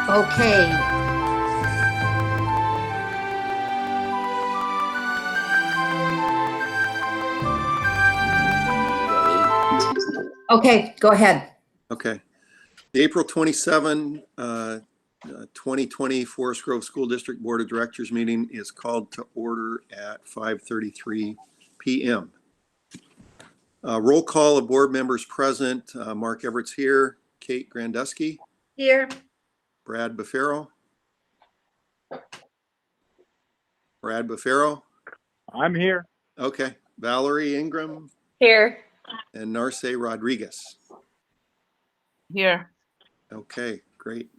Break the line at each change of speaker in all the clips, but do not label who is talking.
Okay. Okay, go ahead.
Okay. The April 27, 2020 Forest Grove School District Board of Directors meeting is called to order at 5:33 p.m. Roll call of board members present. Mark Everett's here. Kate Grandusky.
Here.
Brad Bafaro. Brad Bafaro.
I'm here.
Okay. Valerie Ingram.
Here.
And Narce Rodriguez.
Here.
Okay, great.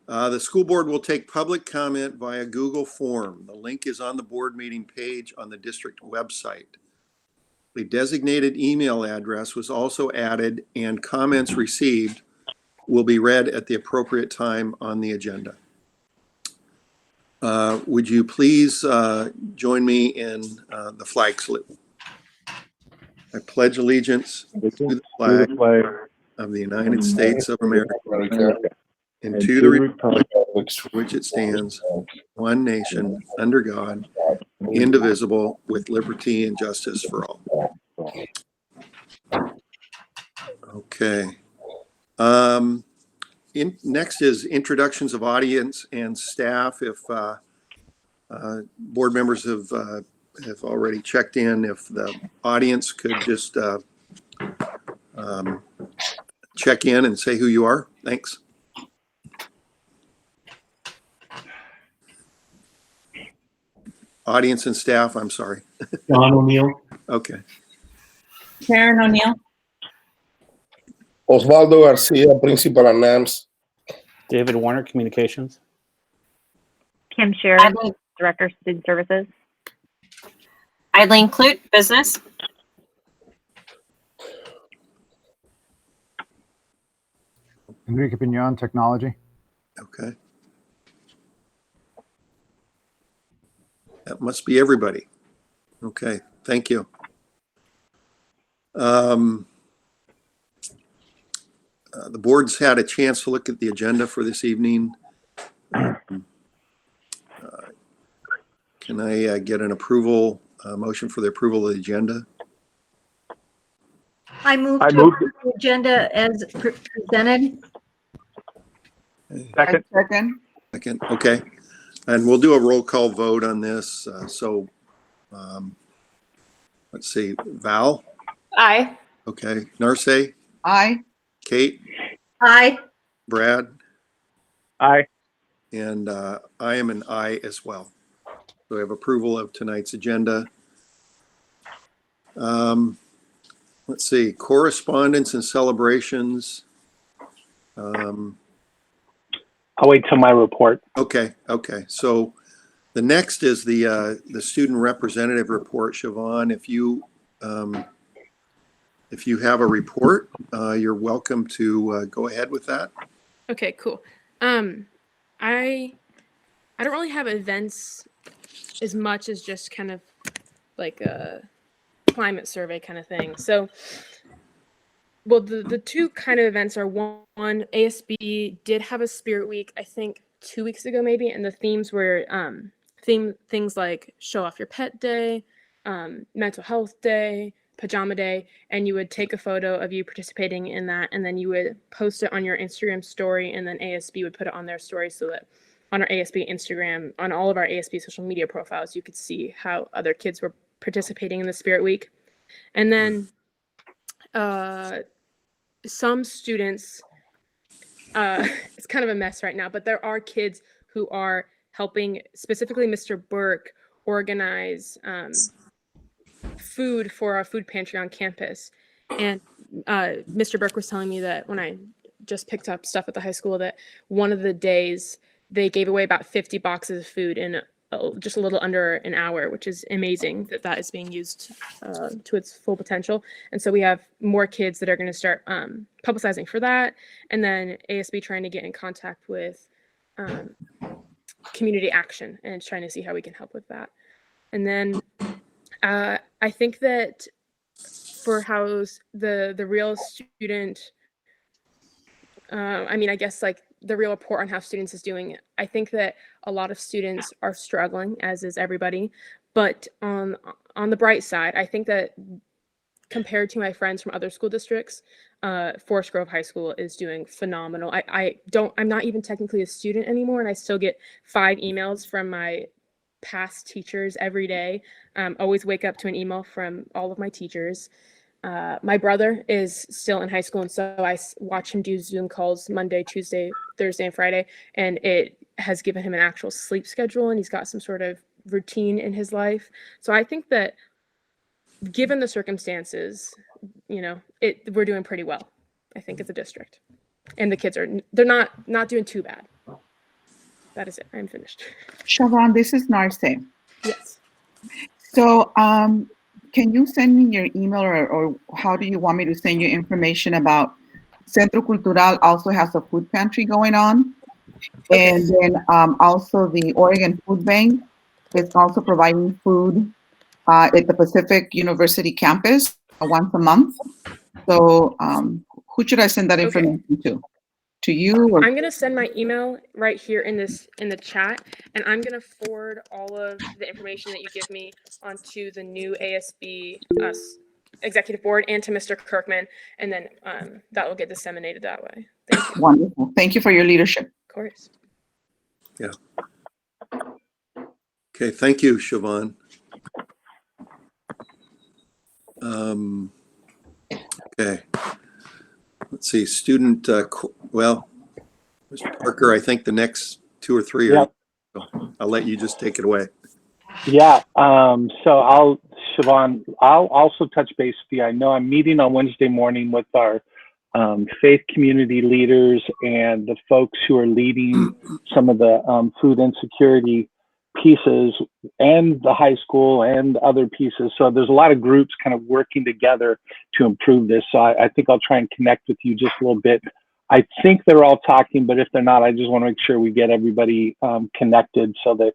The school board will take public comment via Google form. The link is on the board meeting page on the district website. The designated email address was also added, and comments received will be read at the appropriate time on the agenda. Would you please join me in the flag salute? I pledge allegiance to the flag of the United States of America and to the republic for which it stands, one nation, under God, indivisible, with liberty and justice for all. Okay. Next is introductions of audience and staff. If board members have already checked in, if the audience could just check in and say who you are. Thanks. Audience and staff, I'm sorry.
John O'Neill.
Okay.
Karen O'Neill.
Osvaldo Garcia, Principal and NAMS.
David Warner, Communications.
Kim Shearer, Director of Student Services.
Eileen Clute, Business.
Enrique Pignon, Technology.
Okay. That must be everybody. Okay, thank you. The board's had a chance to look at the agenda for this evening. Can I get an approval, motion for the approval of the agenda?
I move to approve the agenda as presented.
Second.
Second, okay. And we'll do a roll call vote on this. Let's see, Val?
Aye.
Okay, Narce?
Aye.
Kate?
Aye.
Brad?
Aye.
And I am an aye as well. So we have approval of tonight's agenda. Let's see, correspondence and celebrations.
I'll wait till my report.
Okay. So the next is the student representative report. Siobhan, if you have a report, you're welcome to go ahead with that.
Okay, cool. I don't really have events as much as just kind of like a climate survey kind of thing. So, well, the two kind of events are one, ASB did have a Spirit Week, I think 2 weeks ago maybe, and the themes were things like Show Off Your Pet Day, Mental Health Day, Pajama Day, and you would take a photo of you participating in that, and then you would post it on your Instagram story, and then ASB would put it on their story so that on our ASB Instagram, on all of our ASB social media profiles, you could see how other kids were participating in the Spirit Week. And then some students, it's kind of a mess right now, but there are kids who are helping, specifically Mr. Burke, organize food for our food pantry on campus. And Mr. Burke was telling me that when I just picked up stuff at the high school, that one of the days they gave away about 50 boxes of food in just a little under an hour, which is amazing that is being used to its full potential. And so we have more kids that are going to start publicizing for that. And then ASB trying to get in contact with community action and trying to see how we can help with that. And then I think that for how the real student, I mean, I guess like the real report on how students is doing. I think that a lot of students are struggling, as is everybody. But on the bright side, I think that compared to my friends from other school districts, Forest Grove High School is doing phenomenal. I'm not even technically a student anymore, and I still get 5 emails from my past teachers every day. Always wake up to an email from all of my teachers. My brother is still in high school, and so I watch him do Zoom calls Monday, Tuesday, Thursday, and Friday, and it has given him an actual sleep schedule, and he's got some sort of routine in his life. So I think that given the circumstances, we're doing pretty well, I think, as a district. And the kids they're not doing too bad. That is it. I'm finished.
Siobhan, this is Narce.
Yes.
So can you send me your email, or how do you want me to send you information about Centro Cultural also has a food pantry going on.
Okay.
And then also the Oregon Food Bank is also providing food at the Pacific University campus once a month. So who should I send that information to? To you? Or?
I'm going to send my email right here in the chat, and I'm going to forward all of the information that you give me onto the new ASB executive board and to Mr. Kirkman, and then that will get disseminated that way. Thank you.
Wonderful. Thank you for your leadership.
Of course.
Yeah. Okay, thank you, Siobhan. Okay. Let's see, student, well, Mr. Parker, I think the next 2 or 3 are, so I'll let you just take it away.
Yeah. So Siobhan, I'll also touch base with you. I know I'm meeting on Wednesday morning with our faith community leaders and the folks who are leading some of the food insecurity pieces, and the high school and other pieces. So there's a lot of groups kind of working together to improve this. So I think I'll try and connect with you just a little bit. I think they're all talking, but if they're not, I just want to make sure we get everybody connected, so that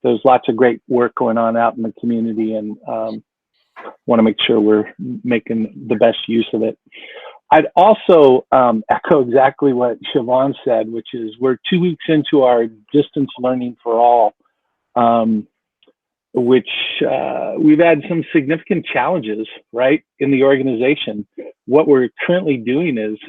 there's lots of great work going on out in the community, and want to make sure we're making the best use of it. I'd also echo exactly what Siobhan said, which is we're 2 weeks into our distance learning for all, which we've had some significant challenges, right, in the organization. What we're currently doing is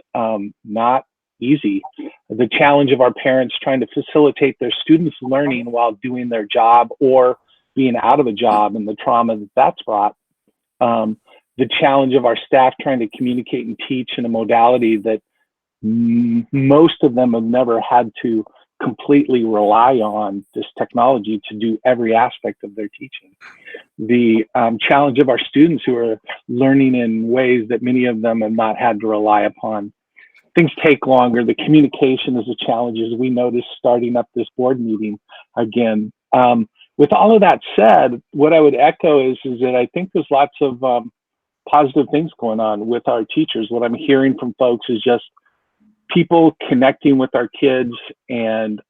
not easy. The challenge of our parents trying to facilitate their students' learning while doing their job or being out of a job, and the trauma that that's brought. The challenge of our staff trying to communicate and teach in a modality that most of them have never had to completely rely on this technology to do every aspect of their teaching. The challenge of our students who are learning in ways that many of them have not had to rely upon. Things take longer. The communication is a challenge, as we noticed starting up this board meeting again. With all of that said, what I would echo is that I think there's lots of positive things going on with our teachers. What I'm hearing from folks is just people connecting with our kids and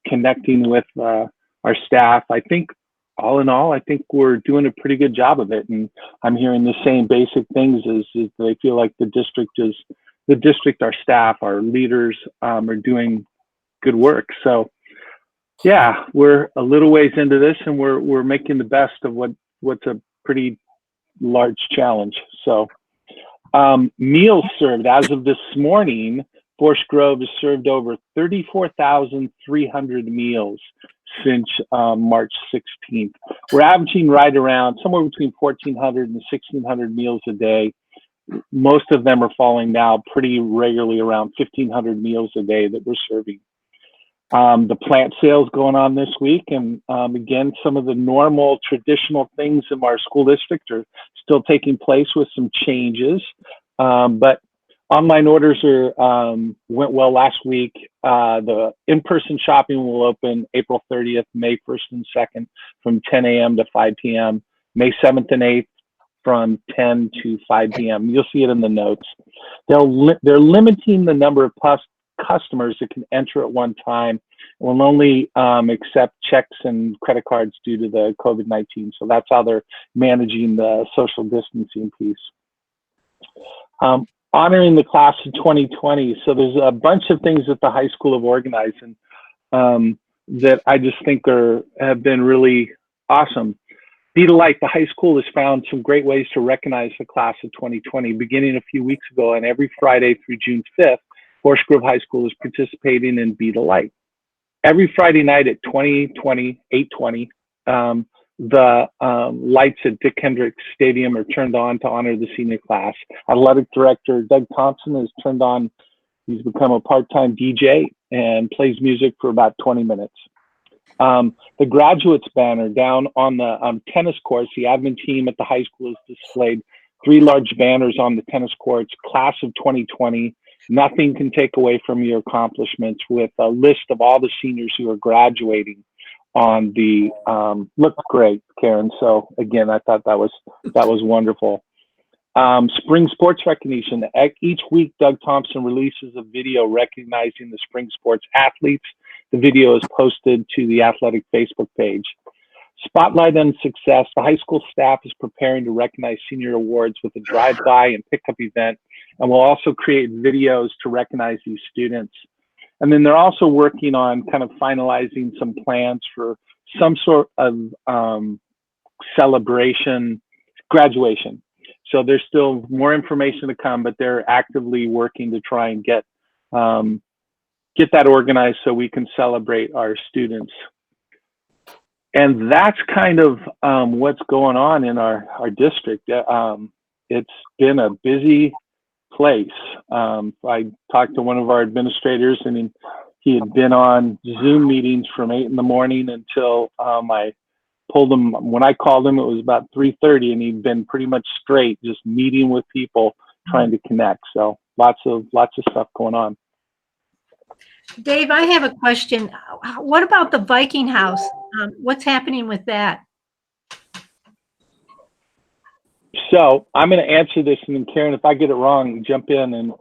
connecting with our staff. I think all in all, I think we're doing a pretty good job of it. And I'm hearing the same basic things is they feel like the district, our staff, our leaders are doing good work. So yeah, we're a little ways into this, and we're making the best of what's a pretty large challenge. So meals served as of this morning, Forest Grove has served over 34,300 meals since March 16th. We're averaging right around somewhere between 1,400 and 1,600 meals a day. Most of them are falling now pretty regularly around 1,500 meals a day that we're serving. The plant sales going on this week, and again, some of the normal traditional things in our school district are still taking place with some changes, but online orders went well last week. The in-person shopping will open April 30th, May 1st and 2nd from 10 a.m. to 5 p.m., May 7th and 8th from 10 to 5 p.m. You'll see it in the notes. They're limiting the number of customers that can enter at one time. Will only accept checks and credit cards due to the COVID-19. So that's how they're managing the social distancing piece. honoring the class of 2020. So there's a bunch of things that the high school have organized, and that I just think have been really awesome. Be the Light, the high school has found some great ways to recognize the class of 2020, beginning a few weeks ago, and every Friday through June 5th, Forest Grove High School is participating in Be the Light. Every Friday night at 8:20, the lights at Dick Hendricks Stadium are turned on to honor the senior class. Athletic director Doug Thompson has turned on, he's become a part-time DJ and plays music for about 20 minutes. The graduates banner down on the tennis courts, the admin team at the high school has displayed 3 large banners on the tennis courts, class of 2020, nothing can take away from your accomplishments, with a list of all the seniors who are graduating on the, looked great, Karen. So again, I thought that was wonderful. Spring sports recognition. Each week, Doug Thompson releases a video recognizing the spring sports athletes. The video is posted to the athletic Facebook page. Spotlight on success. The high school staff is preparing to recognize senior awards with a drive-by and pickup event, and we'll also create videos to recognize these students. And then they're also working on kind of finalizing some plans for some sort of celebration, graduation. So there's still more information to come, but they're actively working to try and get that organized so we can celebrate our students. And that's kind of what's going on in our district. It's been a busy place. I talked to one of our administrators, and he had been on Zoom meetings from 8 in the morning until I pulled him. When I called him, it was about 3:30, and he'd been pretty much straight, just meeting with people, trying to connect. So lots of stuff going on.
Dave, I have a question. What about the Viking house? What's happening with that?
So I'm going to answer this, and then Karen, if I get it wrong, jump in. And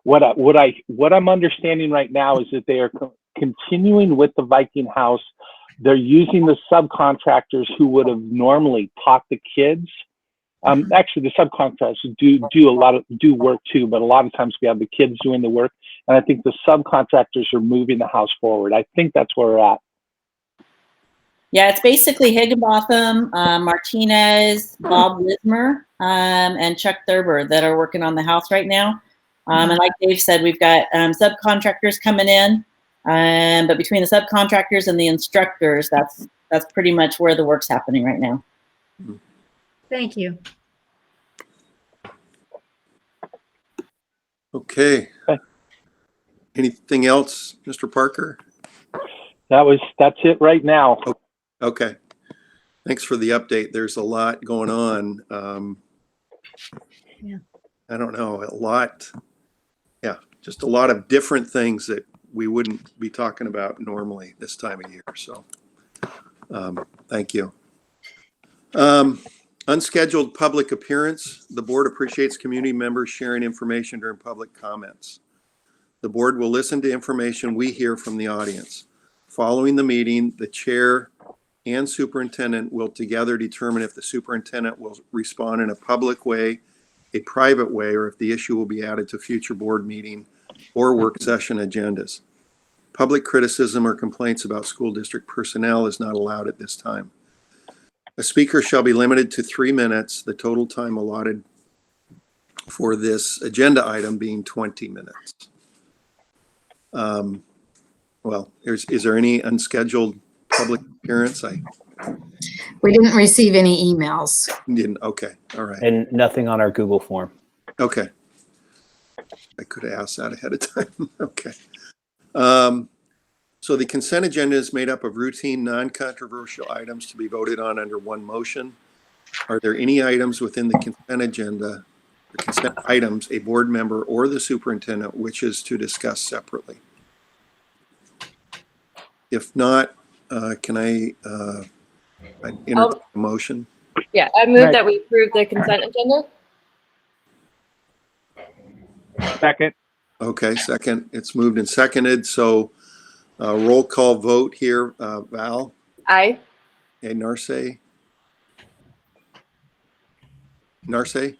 what I'm understanding right now is that they are continuing with the Viking house. They're using the subcontractors who would have normally taught the kids. Actually, the subcontractors do work too, but a lot of times we have the kids doing the work. And I think the subcontractors are moving the house forward. I think that's where we're at.
Yeah, it's basically Higginbotham, Martinez, Bob Lismer, and Chuck Thurber that are working on the house right now. And like Dave said, we've got subcontractors coming in, but between the subcontractors and the instructors, that's pretty much where the work's happening right now.
Thank you.
Okay. Anything else, Mr. Parker?
That's it right now.
Okay. Thanks for the update. There's a lot going on.
Yeah.
I don't know, a lot. Yeah, just a lot of different things that we wouldn't be talking about normally this time of year. So thank you. Unscheduled public appearance. The board appreciates community members sharing information during public comments. The board will listen to information we hear from the audience. Following the meeting, the chair and superintendent will together determine if the superintendent will respond in a public way, a private way, or if the issue will be added to future board meeting or work session agendas. Public criticism or complaints about school district personnel is not allowed at this time. A speaker shall be limited to 3 minutes, the total time allotted for this agenda item being 20 minutes. Well, is there any unscheduled public appearance?
We didn't receive any emails.
Didn't. Okay. All right.
And nothing on our Google form.
Okay. I could have asked that ahead of time. Okay. So the consent agenda is made up of routine, non-controversial items to be voted on under one motion. Are there any items within the consent agenda, the consent items, a board member or the superintendent wishes to discuss separately? If not, can I entertain a motion?
Yeah, I move that we approve the consent agenda.
Second.
Okay, second. It's moved and seconded. So roll call vote here. Val?
Aye.
And Narce? Narce?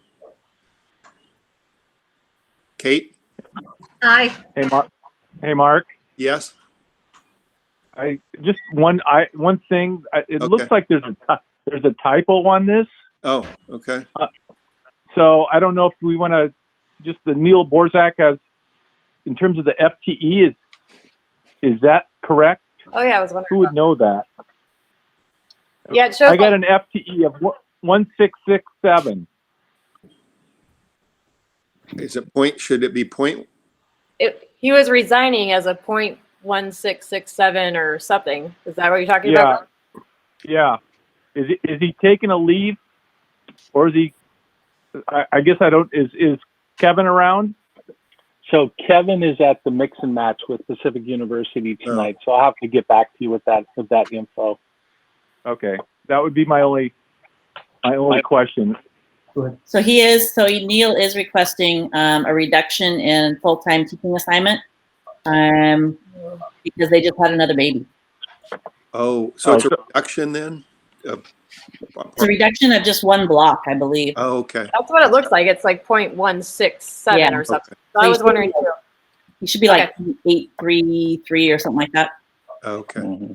Kate?
Aye.
Hey, Mark.
Yes?
I just one thing. It
Okay.
looks like there's a typo on this.
Oh, okay.
So I don't know if we want to just the Neil Borzak has in terms of the FTE is that correct?
Oh yeah, I was wondering.
Who would know that?
Yeah, it shows.
I got an FTE of 1667.
Is it point? Should it be point?
He was resigning as a .1667 or something. Is that what you're talking about?
Yeah. Is he taking a leave, or is he? I guess I don't. Is Kevin around?
So Kevin is at the mix and match with Pacific University tonight. So I'll have to get back to you with that info.
Okay, that would be my only question.
So Neil is requesting a reduction in full-time teaching assignment because they just had another baby.
Oh, so it's a reduction then?
It's a reduction of just one block, I believe.
Oh, okay.
That's what it looks like. It's like .167 or something.
Okay.
So I was wondering too.
He should be like 833 or something like that.
Okay.
Mm-hmm.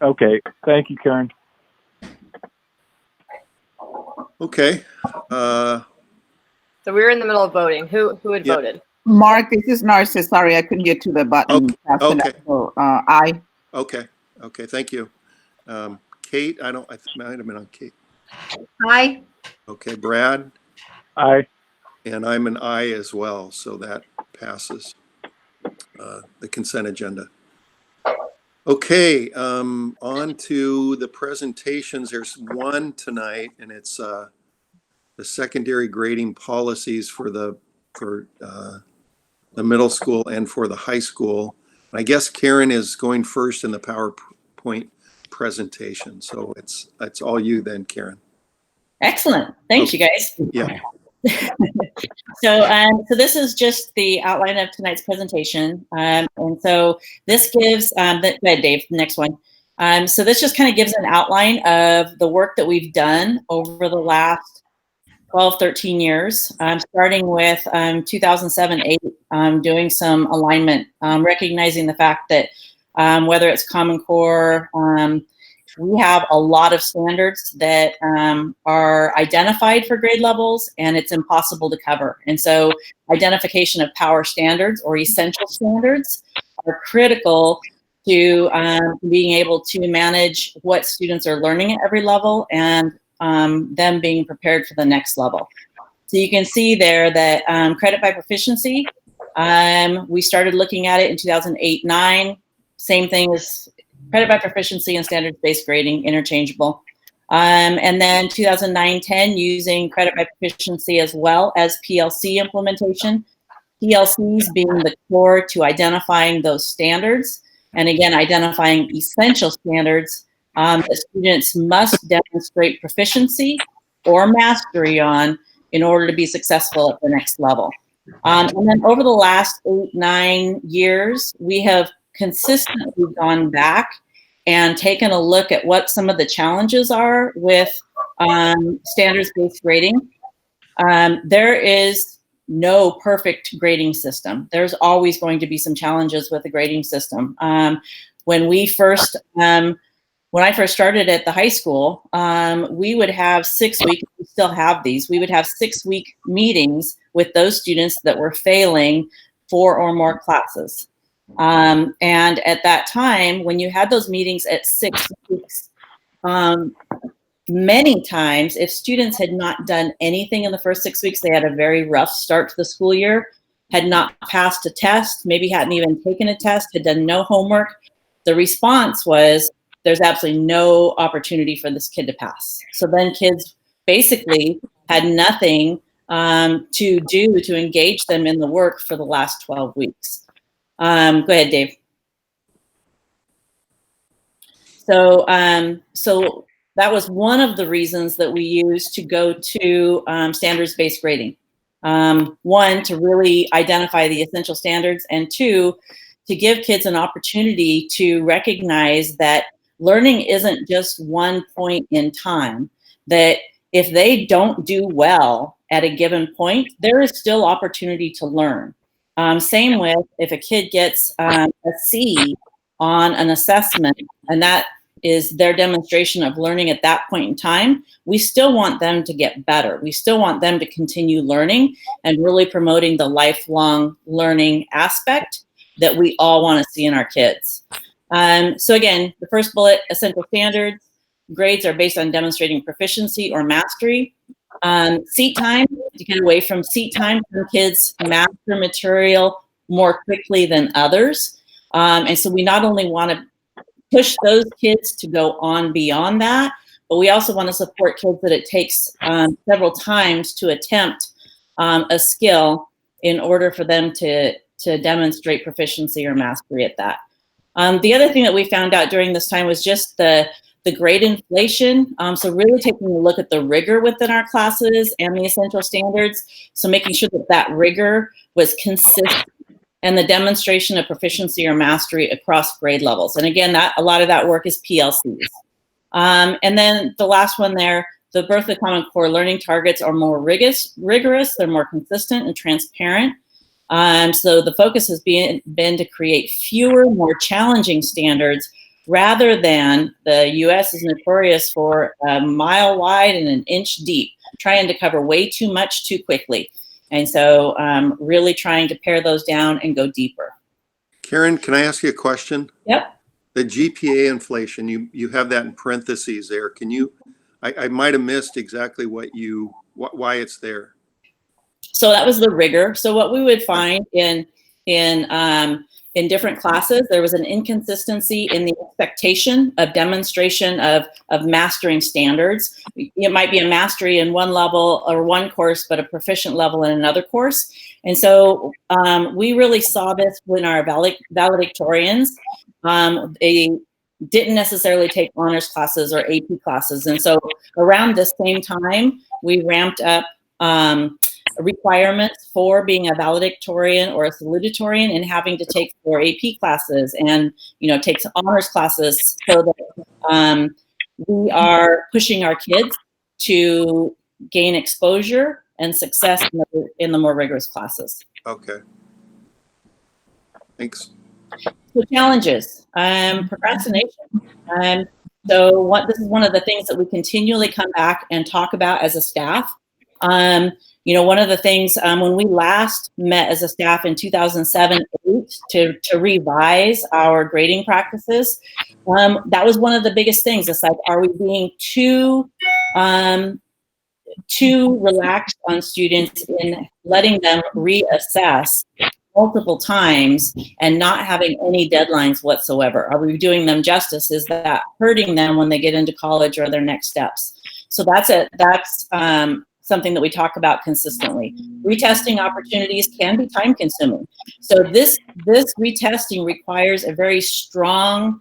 Okay, thank you, Karen.
Okay.
So we were in the middle of voting. Who had
Yep.
voted?
Mark, this is Narcissus. Sorry, I couldn't get to the button. fast enough.
Okay.
So, aye.
Okay. Okay. Thank you. Kate, I might have been on Kate.
Aye.
Okay. Brad?
Aye.
And I'm an aye as well. So that passes the consent agenda. Okay. On to the presentations. There's one tonight, and it's the secondary grading policies for the middle school and for the high school. I guess Karen is going first in the PowerPoint presentation. So it's all you then, Karen.
Excellent. Thanks, you guys.
Yeah.
So this is just the outline of tonight's presentation. And so this gives, go ahead, Dave, the next one. So this just kind of gives an outline of the work that we've done over the last 12, 13 years, starting with 2007-8, doing some alignment, recognizing the fact that whether it's Common Core, we have a lot of standards that are identified for grade levels, and it's impossible to cover. And so identification of power standards or essential standards are critical to being able to manage what students are learning at every level and them being prepared for the next level. So you can see there that credit by proficiency, we started looking at it in 2008-9, same thing as credit by proficiency and standards-based grading, interchangeable. And then 2009-10, using credit by proficiency as well as PLC implementation. PLCs being the core to identifying those standards. And again, identifying essential standards that students must demonstrate proficiency or mastery on in order to be successful at the next level. And then over the last 8-9 years, we have consistently gone back and taken a look at what some of the challenges are with standards-based grading. There is no perfect grading system. There's always going to be some challenges with the grading system. When I first started at the high school, we would have 6 weeks, we still have these, we would have 6-week meetings with those students that were failing 4 or more classes. And at that time, when you had those meetings at 6 weeks, many times, if students had not done anything in the first 6 weeks, they had a very rough start to the school year, had not passed a test, maybe hadn't even taken a test, had done no homework. The response was, there's absolutely no opportunity for this kid to pass. So then kids basically had nothing to do to engage them in the work for the last 12 weeks. Go ahead, Dave. So that was one of the reasons that we used to go to standards-based grading. One, to really identify the essential standards, and two, to give kids an opportunity to recognize that learning isn't just one point in time, that if they don't do well at a given point, there is still opportunity to learn. Same with if a kid gets a C on an assessment, and that is their demonstration of learning at that point in time, we still want them to get better. We still want them to continue learning and really promoting the lifelong learning aspect that we all want to see in our kids. So again, the first bullet, essential standards. Grades are based on demonstrating proficiency or mastery. Seat time, to get away from seat time, some kids master material more quickly than others. And so we not only want to push those kids to go on beyond that, but we also want to support kids that it takes several times to attempt a skill in order for them to demonstrate proficiency or mastery at that. The other thing that we found out during this time was just the grade inflation. So really taking a look at the rigor within our classes and the essential standards. So making sure that that rigor was consistent and the demonstration of proficiency or mastery across grade levels. And again, a lot of that work is PLCs. And then the last one there, the Berkeley Common Core learning targets are more rigorous, they're more consistent and transparent. So the focus has been to create fewer, more challenging standards rather than the US is notorious for a mile wide and an inch deep, trying to cover way too much too quickly. And so really trying to pare those down and go deeper.
Karen, can I ask you a question?
Yep.
The GPA inflation, you have that in parentheses there. Can you, I might have missed exactly why it's there.
So that was the rigor. So what we would find in different classes, there was an inconsistency in the expectation of demonstration of mastering standards. It might be a mastery in one level or one course, but a proficient level in another course. And so we really saw this when our valedictorians, they didn't necessarily take honors classes or AP classes. And so around the same time, we ramped up requirements for being a valedictorian or a salutatorian and having to take 4 AP classes and, take some honors classes so that we are pushing our kids to gain exposure and success in the more rigorous classes.
Okay. Thanks.
So challenges, procrastination. So this is one of the things that we continually come back and talk about as a staff. One of the things when we last met as a staff in 2007-8 to revise our grading practices, that was one of the biggest things. It's like, are we being too relaxed on students in letting them reassess multiple times and not having any deadlines whatsoever? Are we doing them justice? Is that hurting them when they get into college or their next steps? So that's something that we talk about consistently. Retesting opportunities can be time consuming. So this retesting requires a very strong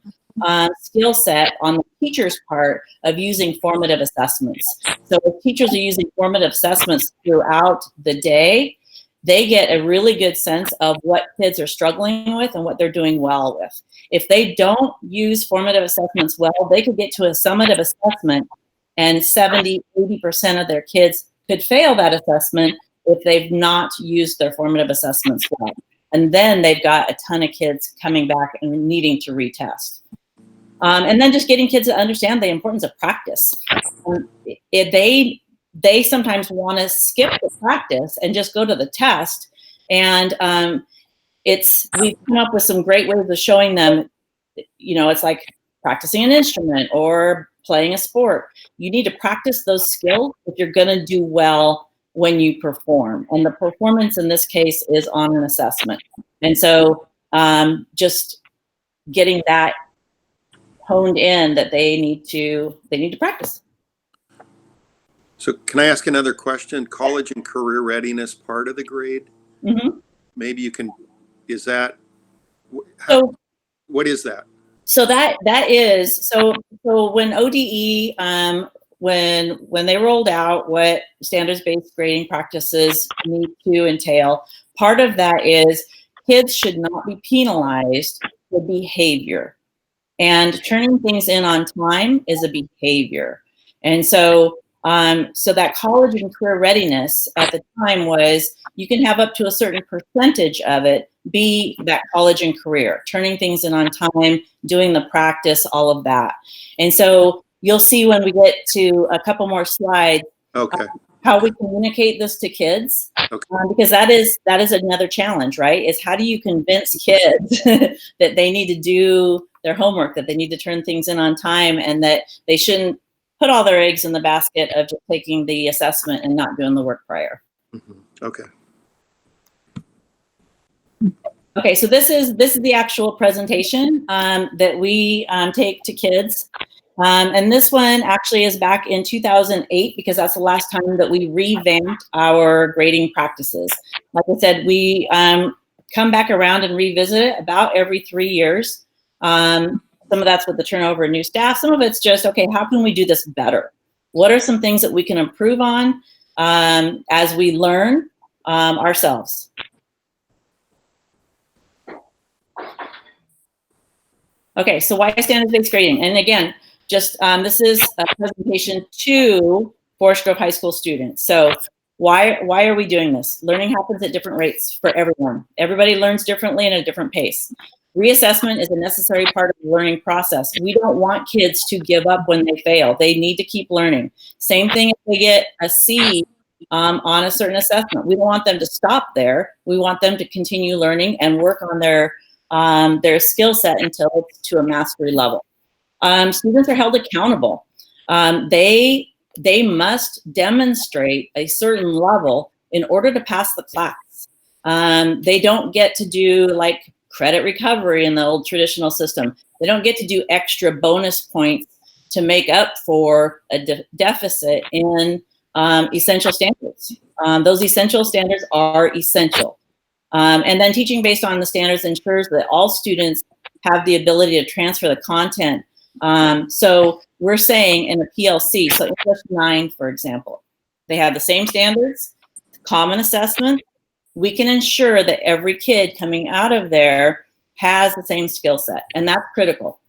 skill set on the teacher's part of using formative assessments. So if teachers are using formative assessments throughout the day, they get a really good sense of what kids are struggling with and what they're doing well with. If they don't use formative assessments well, they could get to a summative assessment and 70-80% of their kids could fail that assessment if they've not used their formative assessments well. And then they've got a ton of kids coming back and needing to retest. And then just getting kids to understand the importance of practice. They sometimes want to skip the practice and just go to the test. And we've come up with some great ways of showing them, it's like practicing an instrument or playing a sport. You need to practice those skills if you're going to do well when you perform. And the performance in this case is on an assessment. And so just getting that honed in that they need to practice.
So can I ask another question? College and career readiness part of the grade?
Mm-hmm.
Maybe you can, is that, what is that?
So that is, so when ODE, when they rolled out what standards-based grading practices need to entail, part of that is kids should not be penalized for behavior. And turning things in on time is a behavior. And so So that college and career readiness at the time was you can have up to a certain percentage of it be that college and career, turning things in on time, doing the practice, all of that. And so you'll see when we get to a couple more slides,
Okay.
how we communicate this to kids,
Okay.
because that is another challenge, right? Is how do you convince kids that they need to do their homework, that they need to turn things in on time, and that they shouldn't put all their eggs in the basket of just taking the assessment and not doing the work prior.
Okay.
Okay, so this is the actual presentation that we take to kids. And this one actually is back in 2008 because that's the last time that we revamped our grading practices. Like I said, we come back around and revisit it about every 3 years. Some of that's with the turnover of new staff. Some of it's just, okay, how can we do this better? What are some things that we can improve on as we learn ourselves? Okay, so why standards-based grading? And again, just this is a presentation to Forest Grove High School students. So why are we doing this? Learning happens at different rates for everyone. Everybody learns differently and at a different pace. Reassessment is a necessary part of the learning process. We don't want kids to give up when they fail. They need to keep learning. Same thing if they get a C on a certain assessment. We don't want them to stop there. We want them to continue learning and work on their skill set until it's to a mastery level. Students are held accountable. They must demonstrate a certain level in order to pass the class. They don't get to do like credit recovery in the old traditional system. They don't get to do extra bonus points to make up for a deficit in essential standards. Those essential standards are essential. And then teaching based on the standards ensures that all students have the ability to transfer the content. So we're saying in the PLC, so English 9, for example, they have the same standards, common assessment. We can ensure that every kid coming out of there has the same skill set, and that's critical.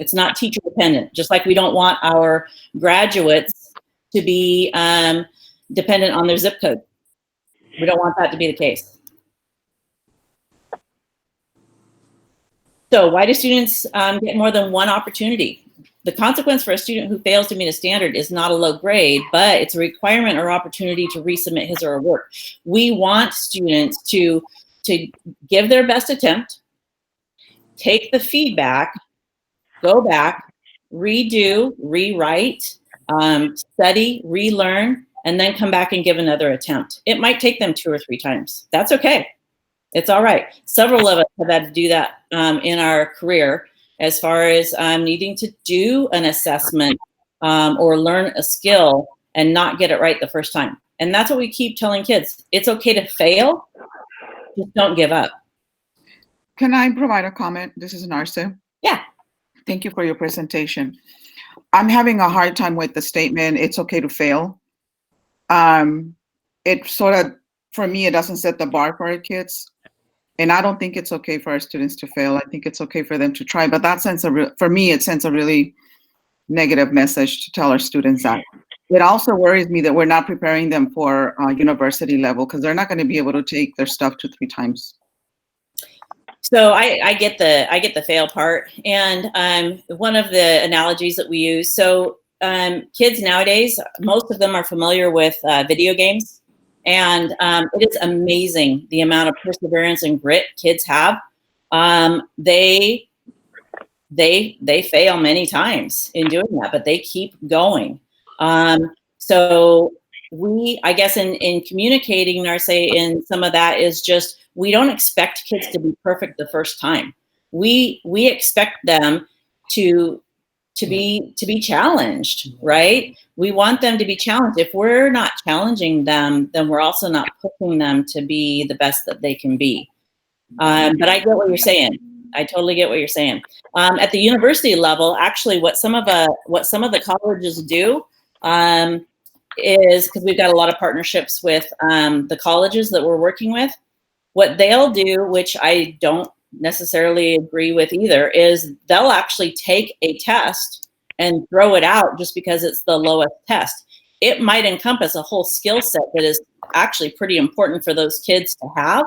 It's not teacher dependent, just like we don't want our graduates to be dependent on their zip code. We don't want that to be the case. So why do students get more than one opportunity? The consequence for a student who fails to meet a standard is not a low grade, but it's a requirement or opportunity to resubmit his or her work. We want students to give their best attempt, take the feedback, go back, redo, rewrite, study, relearn, and then come back and give another attempt. It might take them 2 or 3 times. That's okay. It's all right. Several of us have had to do that in our career as far as needing to do an assessment or learn a skill and not get it right the first time. And that's what we keep telling kids. It's okay to fail, just don't give up.
Can I provide a comment? This is Narce.
Yeah.
Thank you for your presentation. I'm having a hard time with the statement, it's okay to fail. It sort of, for me, it doesn't set the bar for our kids. And I don't think it's okay for our students to fail. I think it's okay for them to try, but that sends for me, it sends a really negative message to tell our students that. It also worries me that we're not preparing them for university level because they're not going to be able to take their stuff 2-3 times.
So I get the fail part, and one of the analogies that we use. So kids nowadays, most of them are familiar with video games. And it is amazing the amount of perseverance and grit kids have. They fail many times in doing that, but they keep going. So I guess in communicating, Narce, in some of that is just, we don't expect kids to be perfect the first time. We expect them to be challenged, right? We want them to be challenged. If we're not challenging them, then we're also not pushing them to be the best that they can be. But I get what you're saying. I totally get what you're saying. At the university level, actually, what some of the colleges do is, because we've got a lot of partnerships with the colleges that we're working with, what they'll do, which I don't necessarily agree with either, is they'll actually take a test and throw it out just because it's the lowest test. It might encompass a whole skill set that is actually pretty important for those kids to have.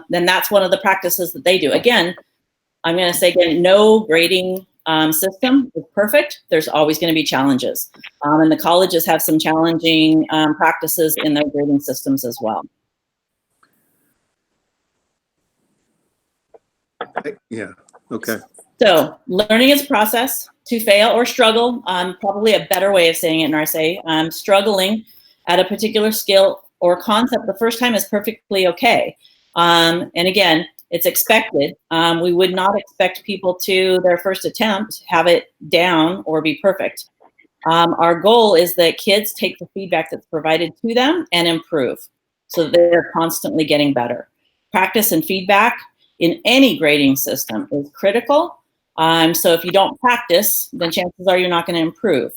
Then that's one of the practices that they do. Again, I'm going to say again, no grading system is perfect. There's always going to be challenges. And the colleges have some challenging practices in their grading systems as well.
Yeah, okay.
So learning is a process. To fail or struggle, probably a better way of saying it in RSA, struggling at a particular skill or concept the first time is perfectly okay. And again, it's expected. We would not expect people to their first attempt have it down or be perfect. Our goal is that kids take the feedback that's provided to them and improve so that they're constantly getting better. Practice and feedback in any grading system is critical. So if you don't practice, then chances are you're not going to improve.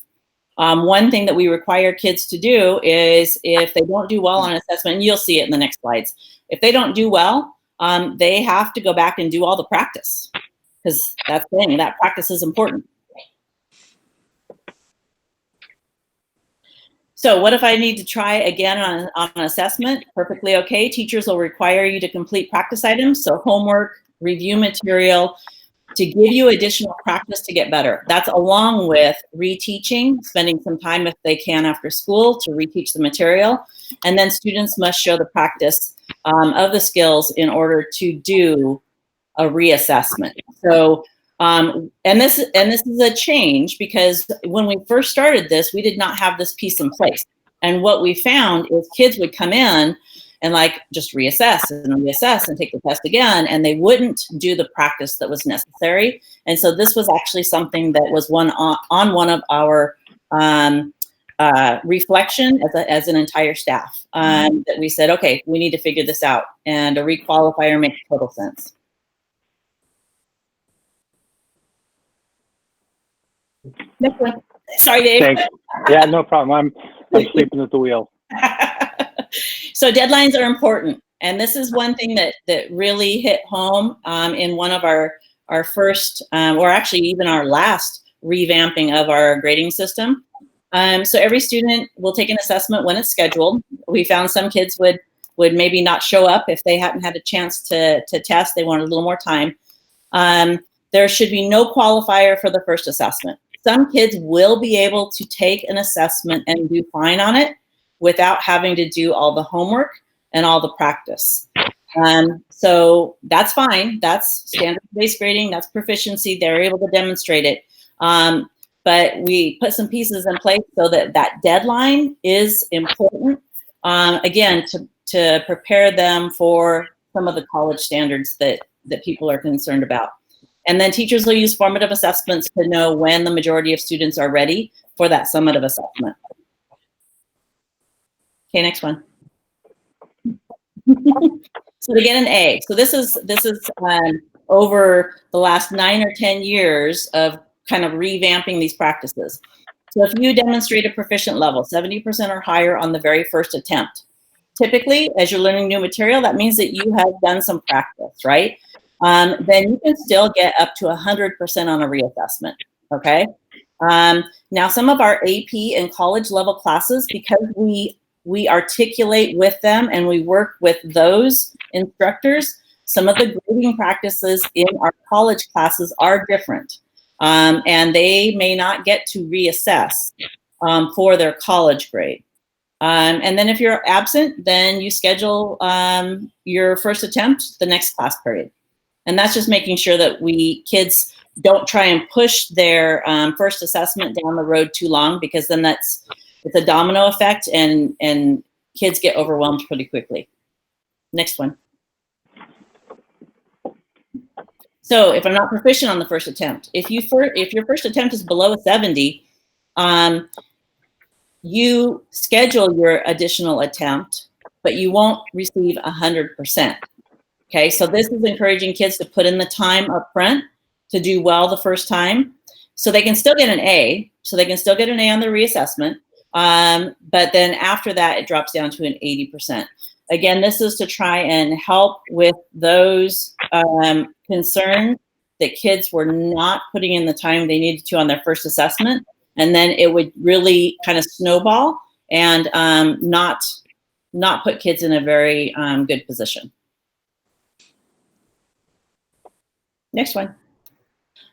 One thing that we require kids to do is if they don't do well on assessment, and you'll see it in the next slides, if they don't do well, they have to go back and do all the practice, because that's the thing, that practice is important. So what if I need to try again on an assessment? Perfectly okay. Teachers will require you to complete practice items, so homework, review material, to give you additional practice to get better. That's along with reteaching, spending some time if they can after school to reteach the material. And then students must show the practice of the skills in order to do a reassessment. So, and this is a change, because when we first started this, we did not have this piece in place. And what we found is kids would come in and like just reassess and take the test again, and they wouldn't do the practice that was necessary. And so this was actually something that was on one of our reflection as an entire staff, that we said, okay, we need to figure this out, and a requalifier makes total sense. Next one. Sorry, Dave.
Thanks. Yeah, no problem. I'm sleeping at the wheel.
So deadlines are important. And this is one thing that really hit home in one of our first, or actually even our last revamping of our grading system. So every student will take an assessment when it's scheduled. We found some kids would maybe not show up if they hadn't had a chance to test. They wanted a little more time. There should be no qualifier for the first assessment. Some kids will be able to take an assessment and do fine on it without having to do all the homework and all the practice. So that's fine. That's standards-based grading. That's proficiency. They're able to demonstrate it. But we put some pieces in place so that that deadline is important, again, to prepare them for some of the college standards that people are concerned about. And then teachers will use formative assessments to know when the majority of students are ready for that summative assessment. Okay, next one. So they get an A. So this is over the last 9 or 10 years of kind of revamping these practices. So if you demonstrate a proficient level, 70% or higher on the very first attempt, typically as you're learning new material, that means that you have done some practice, right? Then you can still get up to 100% on a reassessment, okay? Now some of our AP and college level classes, because we articulate with them and we work with those instructors, some of the grading practices in our college classes are different. And they may not get to reassess for their college grade. And then if you're absent, then you schedule your first attempt the next class period. And that's just making sure that kids don't try and push their first assessment down the road too long, because then it's a domino effect and kids get overwhelmed pretty quickly. Next one. So if I'm not proficient on the first attempt, if your first attempt is below a 70, you schedule your additional attempt, but you won't receive 100%. Okay, so this is encouraging kids to put in the time up front to do well the first time, so they can still get an A. So they can still get an A on the reassessment, but then after that, it drops down to an 80%. Again, this is to try and help with those concerns that kids were not putting in the time they needed to on their first assessment, and then it would really kind of snowball and not put kids in a very good position. Next one.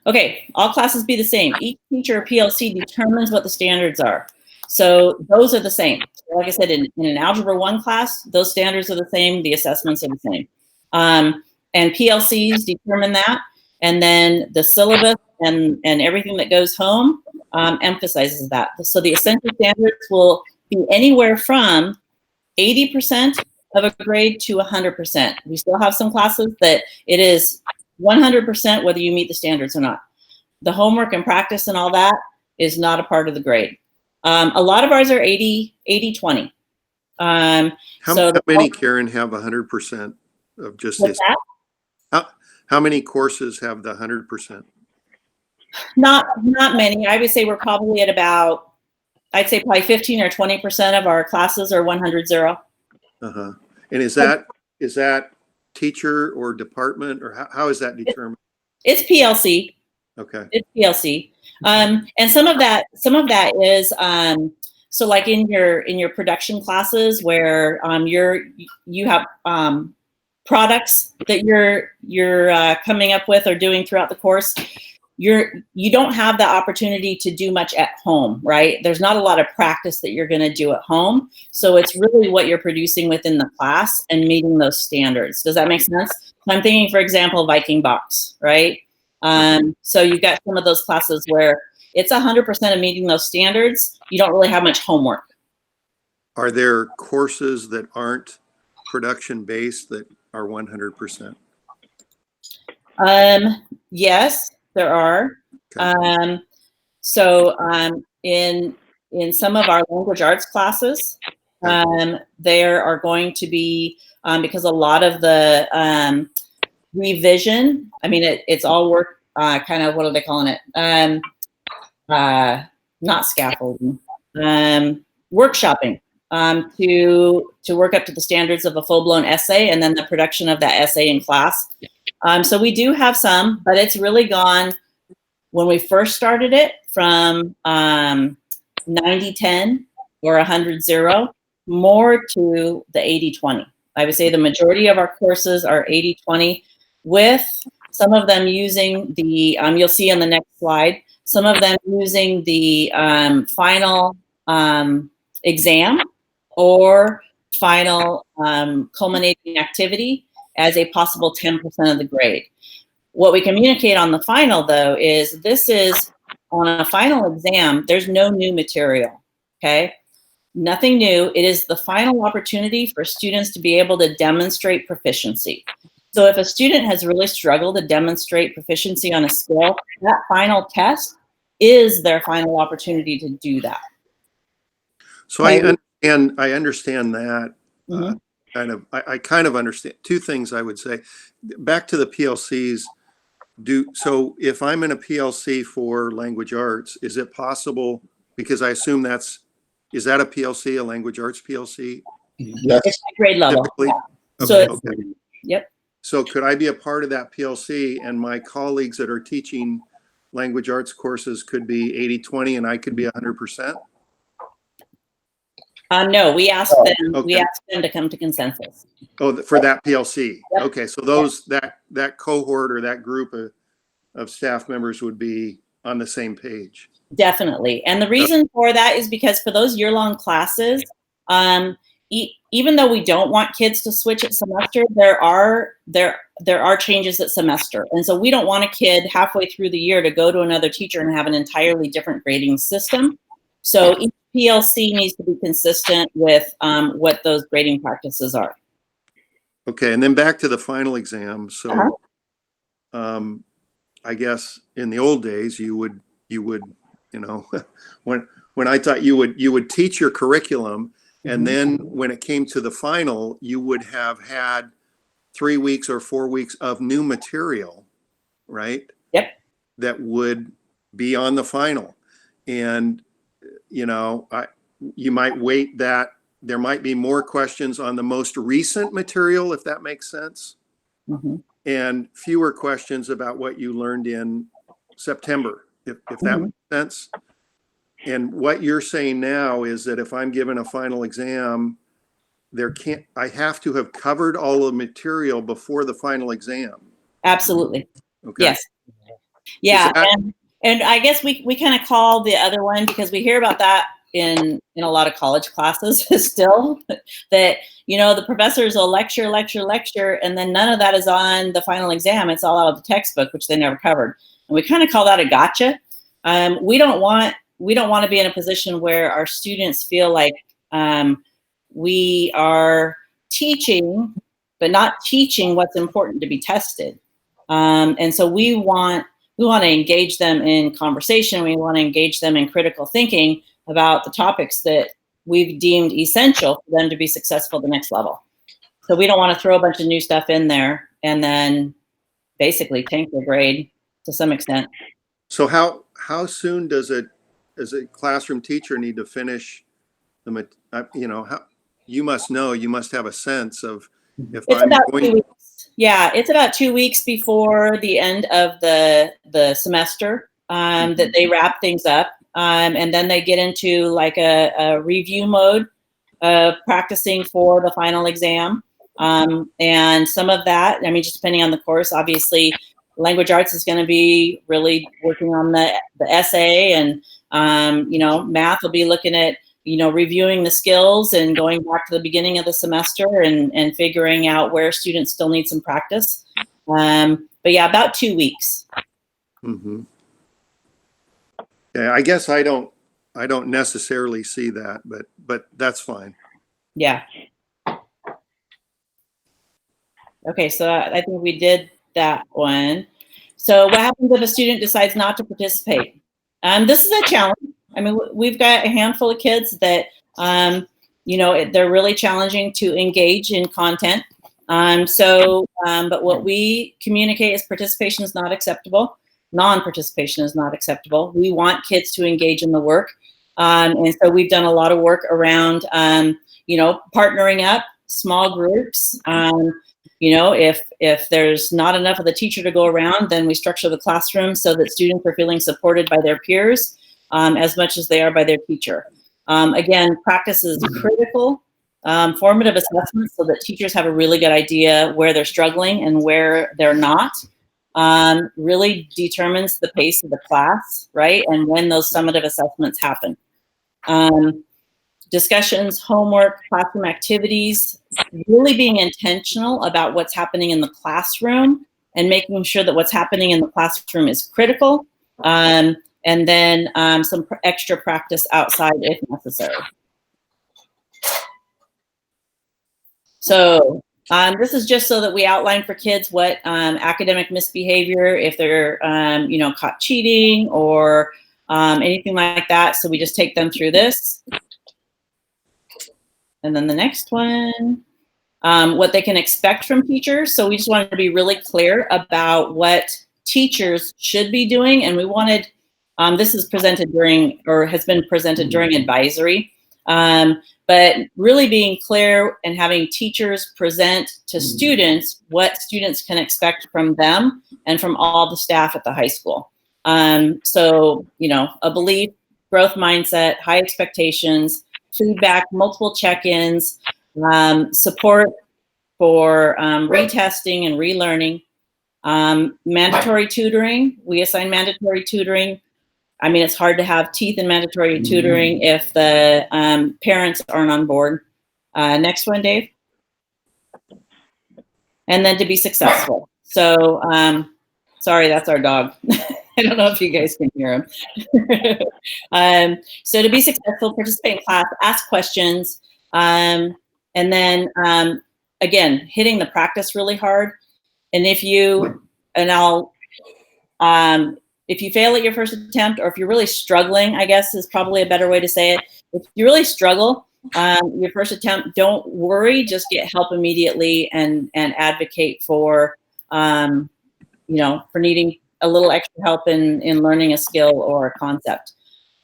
Okay, all classes be the same. Each teacher or PLC determines what the standards are. So those are the same. Like I said, in an Algebra 1 class, those standards are the same, the assessments are the same. And PLCs determine that, and then the syllabus and everything that goes home emphasizes that. So the essential standards will be anywhere from 80% of a grade to 100%. We still have some classes that it is 100% whether you meet the standards or not. The homework and practice and all that is not a part of the grade. A lot of ours are 80-20.
How many, Karen, have 100% of just this? How many courses have the 100%?
Not many. I would say we're probably at about, I'd say probably 15 or 20% of our classes are 100-0.
Uh-huh. And is that teacher or department, or how is that determined?
It's PLC.
Okay.
It's PLC. And some of that is so like in your production classes where you have products that you're coming up with or doing throughout the course. You don't have the opportunity to do much at home, right? There's not a lot of practice that you're going to do at home. So it's really what you're producing within the class and meeting those standards. Does that make sense? So I'm thinking, for example, Viking box, right? So you've got some of those classes where it's 100% of meeting those standards. You don't really have much homework.
Are there courses that aren't production based that are 100%?
Yes, there are.
Okay.
In some of our language arts classes, there are going to be, because a lot of the revision, I mean, it's all work, kind of, what are they calling it? Not scaffolding, workshopping, to work up to the standards of a full-blown essay, and then the production of that essay in class. So we do have some, but it's really gone, when we first started it, from 90-10 or 100-0, more to the 80-20. I would say the majority of our courses are 80-20, with some of them using the, you'll see on the next slide, some of them using the final exam or final culminating activity as a possible 10% of the grade. What we communicate on the final, though, is this is on a final exam, there's no new material, okay? Nothing new. It is the final opportunity for students to be able to demonstrate proficiency. So if a student has really struggled to demonstrate proficiency on a skill, that final test is their final opportunity to do that.
So I understand that.
Mm-hmm.
I kind of understand two things. I would say, back to the PLCs. So if I'm in a PLC for language arts, is it possible? Because I assume is that a PLC, a language arts PLC?
Yes.
It's grade level.
Typically?
Yeah.
So
Yep.
So could I be a part of that PLC, and my colleagues that are teaching language arts courses could be 80-20 and I could be 100%?
No, we asked them.
Okay.
We asked them to come to consensus.
Oh, for that PLC.
Yep.
Okay, so that cohort or that group of staff members would be on the same page.
Definitely, and the reason for that is because for those year-long classes, even though we don't want kids to switch at semester, there are changes at semester, and so we don't want a kid halfway through the year to go to another teacher and have an entirely different grading system. So each PLC needs to be consistent with what those grading practices are.
Okay, and then back to the final exam. So, I guess in the old days, you would, when I thought you would teach your curriculum, and then when it came to the final, you would have had 3 weeks or 4 weeks of new material, right?
Yep.
That would be on the final. And, you might wait that there might be more questions on the most recent material, if that makes sense.
Mm-hmm.
and fewer questions about what you learned in September, if that makes sense. And what you're saying now is that if I'm given a final exam, I have to have covered all the material before the final exam.
Absolutely.
Okay.
Yes. Yeah. And I guess we kind of call the other one, because we hear about that in a lot of college classes still, that, the professors will lecture, and then none of that is on the final exam. It's all out of the textbook, which they never covered. And we kind of call that a gotcha. We don't want to be in a position where our students feel like we are teaching, but not teaching what's important to be tested. And so we want to engage them in conversation. We want to engage them in critical thinking about the topics that we've deemed essential for them to be successful at the next level. So we don't want to throw a bunch of new stuff in there and then basically tank their grade to some extent.
So how soon does a classroom teacher need to finish the, you must have a sense of if
It's
I'm
about
going
2 weeks. Yeah, it's about 2 weeks before the end of the semester that they wrap things up. And then they get into like a review mode of practicing for the final exam. And some of that, just depending on the course, obviously language arts is going to be really working on the essay, and, math will be looking at, reviewing the skills and going back to the beginning of the semester and figuring out where students still need some practice. But yeah, about 2 weeks.
Mm-hmm. Yeah, I guess I don't necessarily see that, but that's fine.
Yeah. Okay, so I think we did that one. So what happens if a student decides not to participate? This is a challenge. We've got a handful of kids that, they're really challenging to engage in content. But what we communicate is participation is not acceptable. Non-participation is not acceptable. We want kids to engage in the work. And so we've done a lot of work around, partnering up, small groups. If there's not enough of the teacher to go around, then we structure the classroom so that students are feeling supported by their peers as much as they are by their teacher. Again, practice is critical. Formative assessments so that teachers have a really good idea where they're struggling and where they're not. Really determines the pace of the class, right? And when those summative assessments happen. Discussions, homework, classroom activities, really being intentional about what's happening in the classroom and making sure that what's happening in the classroom is critical. And then some extra practice outside if necessary. So this is just so that we outline for kids what academic misbehavior, if they're, caught cheating or anything like that. So we just take them through this. And then the next one, what they can expect from teachers. So we just wanted to be really clear about what teachers should be doing. And we wanted, this is presented during, or has been presented during advisory. But really being clear and having teachers present to students what students can expect from them and from all the staff at the high school. So, a belief, growth mindset, high expectations, feedback, multiple check-ins, support for retesting and relearning, mandatory tutoring. We assign mandatory tutoring. It's hard to have teeth in mandatory tutoring if the parents aren't on board. Next one, Dave. And then to be successful. So, sorry, that's our dog. I don't know if you guys can hear him. So to be successful, participate in class, ask questions, and then, again, hitting the practice really hard. And if you fail at your first attempt, or if you're really struggling, I guess is probably a better way to say it. If you really struggle your first attempt, don't worry, just get help immediately and advocate for, for needing a little extra help in learning a skill or a concept.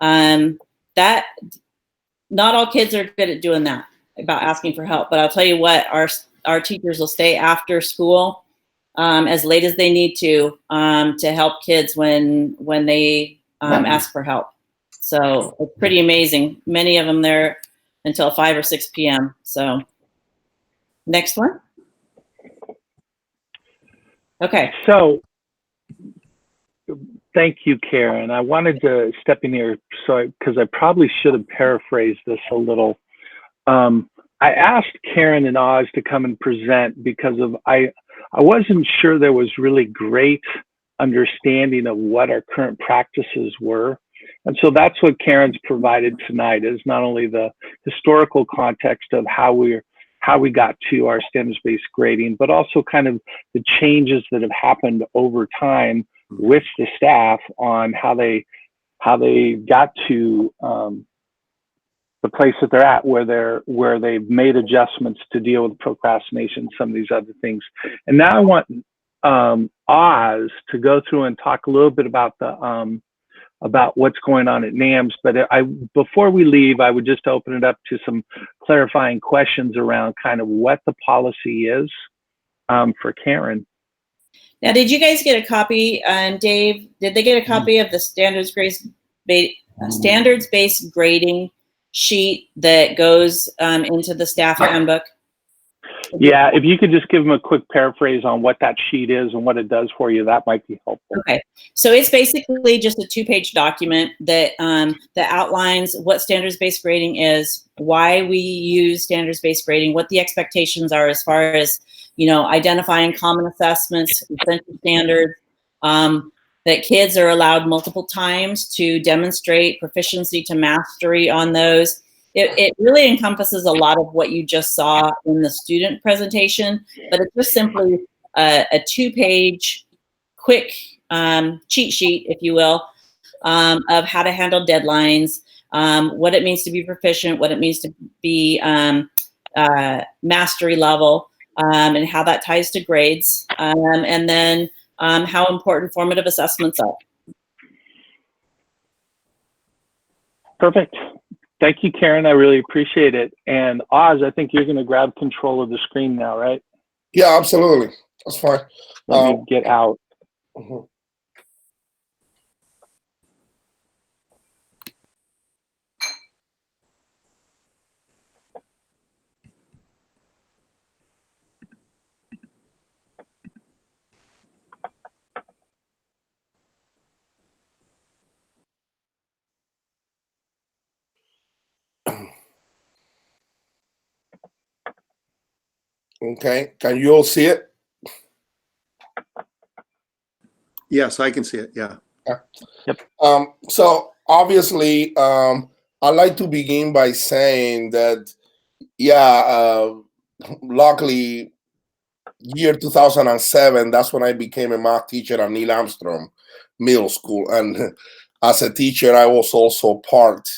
That not all kids are good at doing that, about asking for help, but I'll tell you what, our teachers will stay after school as late as they need to help kids when they ask for help. So it's pretty amazing. Many of them there until 5 or 6 p.m. So next one. Okay.
So thank you, Karen. I wanted to step in here because I probably should have paraphrased this a little. I asked Karen and Oz to come and present because I wasn't sure there was really great understanding of what our current practices were. And so that's what Karen's provided tonight, is not only the historical context of how we got to our standards-based grading, but also kind of the changes that have happened over time with the staff on how they got to the place that they're at, where they've made adjustments to deal with procrastination, some of these other things. And now I want Oz to go through and talk a little bit about about what's going on at NAMS. But before we leave, I would just open it up to some clarifying questions around kind of what the policy is for Karen.
Now, did you guys get a copy, Dave? Did they get a copy of the standards-based grading sheet that goes into the staff handbook?
Yeah, if you could just give them a quick paraphrase on what that sheet is and what it does for you, that might be helpful.
Okay, so it's basically just a 2-page document that that outlines what standards-based grading is, why we use standards-based grading, what the expectations are as far as, you know, identifying common assessments, essential standards, that kids are allowed multiple times to demonstrate proficiency to mastery on those. It really encompasses a lot of what you just saw in the student presentation, but it's just simply a 2-page quick cheat sheet, if you will, of how to handle deadlines, what it means to be proficient, what it means to be mastery level, and how that ties to grades, and then how important formative assessments are.
Perfect. Thank you, Karen. I really appreciate it. And Oz, I think you're going to grab control of the screen now, right?
Yeah, absolutely. That's fine.
Let me get out.
Mhm. Okay, can you all see it?
Yes, I can see it. Yeah.
Yep.
So obviously, I'd like to begin by saying that, yeah, luckily, year 2007, that's when I became a math teacher at Neil Armstrong Middle School. And as a teacher, I was also part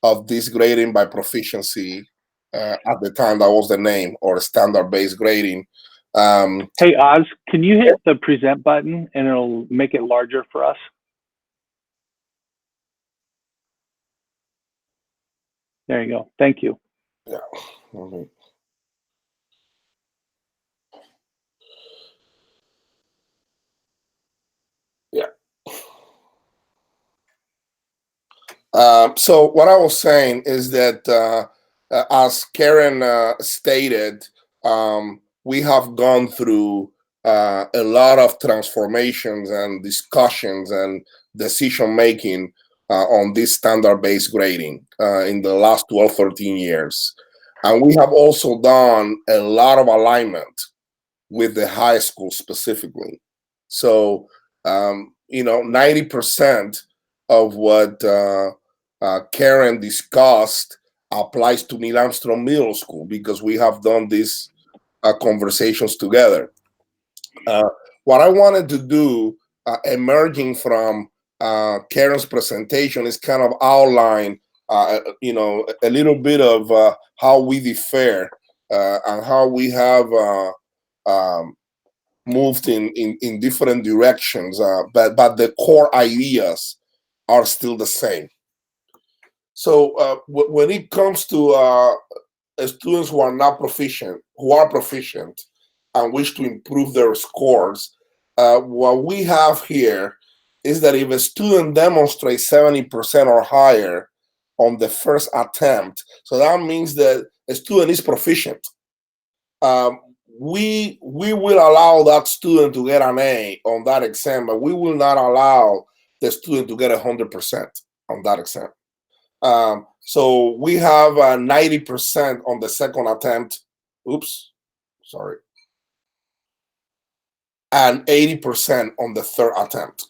of this grading by proficiency. At the time, that was the name, or standard-based grading.
Hey, Oz, can you hit the present button and it'll make it larger for us? There you go. Thank you.
Yeah. Mm-hmm. Yeah. So what I was saying is that, as Karen stated, we have gone through a lot of transformations and discussions and decision making on this standard-based grading in the last 12, 13 years. And we have also done a lot of alignment with the high school specifically. So, you know, 90% of what Karen discussed applies to Neil Armstrong Middle School because we have done these conversations together. What I wanted to do, emerging from Karen's presentation, is kind of outline, you know, a little bit of how we differ and how we have moved in different directions, but the core ideas are still the same. So when it comes to students who are not proficient, who are proficient, and wish to improve their scores, what we have here is that if a student demonstrates 70% or higher on the first attempt, so that means that a student is proficient. We will allow that student to get an A on that exam, but we will not allow the student to get 100% on that exam. So we have 90% on the second attempt. Oops, sorry. And 80% on the third attempt.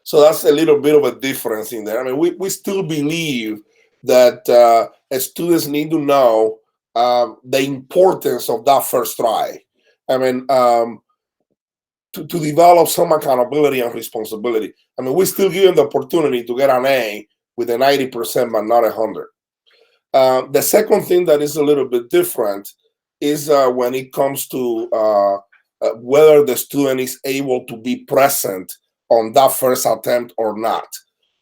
So that's a little bit of a difference in there. I mean, we still believe that students need to know the importance of that first try. I mean, to develop some accountability and responsibility. I mean, we still give them the opportunity to get an A with a 90%, but not 100. The second thing that is a little bit different is when it comes to whether the student is able to be present on that first attempt or not.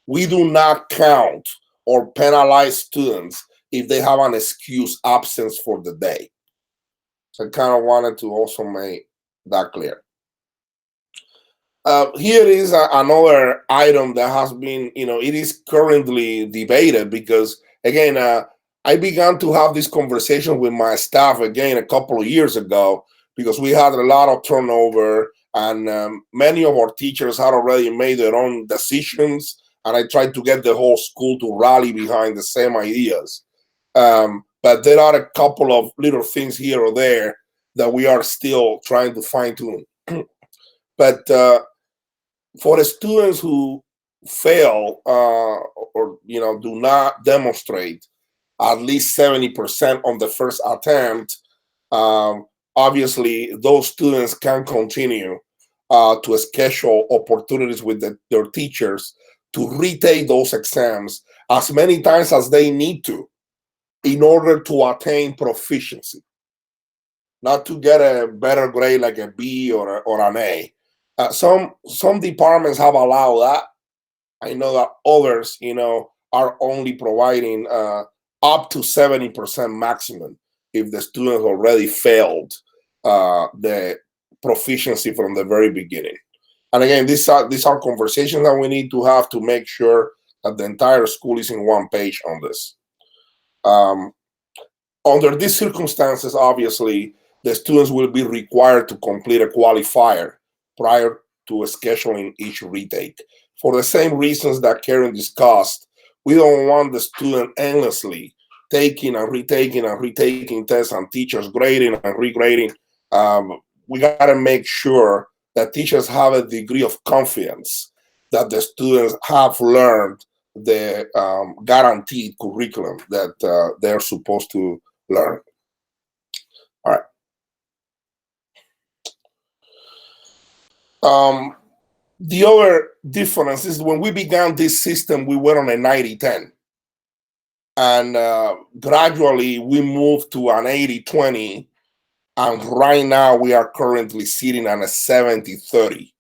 We do not count or penalize students if they have an excused absence for the day. So I kind of wanted to also make that clear. Here is another item that has been, it is currently debated because, again, I began to have this conversation with my staff again a couple of years ago because we had a lot of turnover and many of our teachers had already made their own decisions, and I tried to get the whole school to rally behind the same ideas. But there are a couple of little things here or there that we are still trying to fine tune. But for the students who fail or do not demonstrate at least 70% on the first attempt, obviously those students can continue to schedule opportunities with their teachers to retake those exams as many times as they need to in order to attain proficiency, not to get a better grade like a B or an A. Some departments have allowed that. I know that others, are only providing up to 70% maximum if the student already failed the proficiency from the very beginning. And again, these are conversations that we need to have to make sure that the entire school is in one page on this. Under these circumstances, obviously, the students will be required to complete a qualifier prior to scheduling each retake. For the same reasons that Karen discussed, we don't want the student endlessly taking and retaking tests and teachers grading and regrading. We got to make sure that teachers have a degree of confidence that the students have learned the guaranteed curriculum that they're supposed to learn. All right. The other difference is when we began this system, we were on a 90-10. And gradually we moved to an 80-20. And right now we are currently sitting on a 70-30.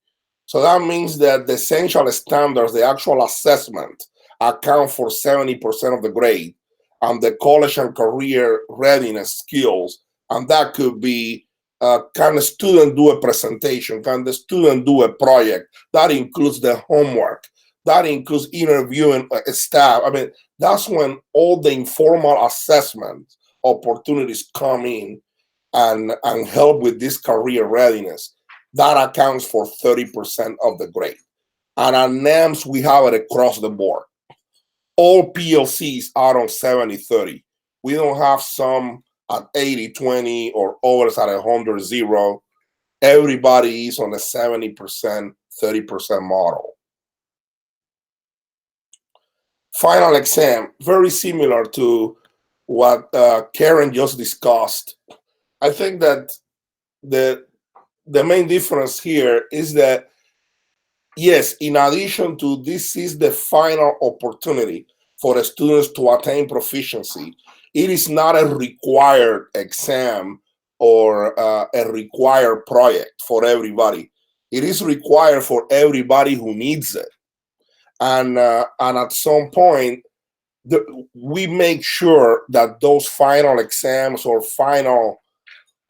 So that means that the essential standards, the actual assessment, account for 70% of the grade, and the college and career readiness skills. And that could be, can the student do a presentation? Can the student do a project? That includes the homework. That includes interviewing staff. I mean, that's when all the informal assessment opportunities come in and help with this career readiness. That accounts for 30% of the grade. And at NAMS, we have it across the board. All PLCs are on 70-30. We don't have some at 80-20 or others at 100-0. Everybody is on a 70%, 30% model. Final exam, very similar to what Karen just discussed. I think that the main difference here is that, yes, in addition to this is the final opportunity for the students to attain proficiency, it is not a required exam or a required project for everybody. It is required for everybody who needs it. And at some point, we make sure that those final exams or final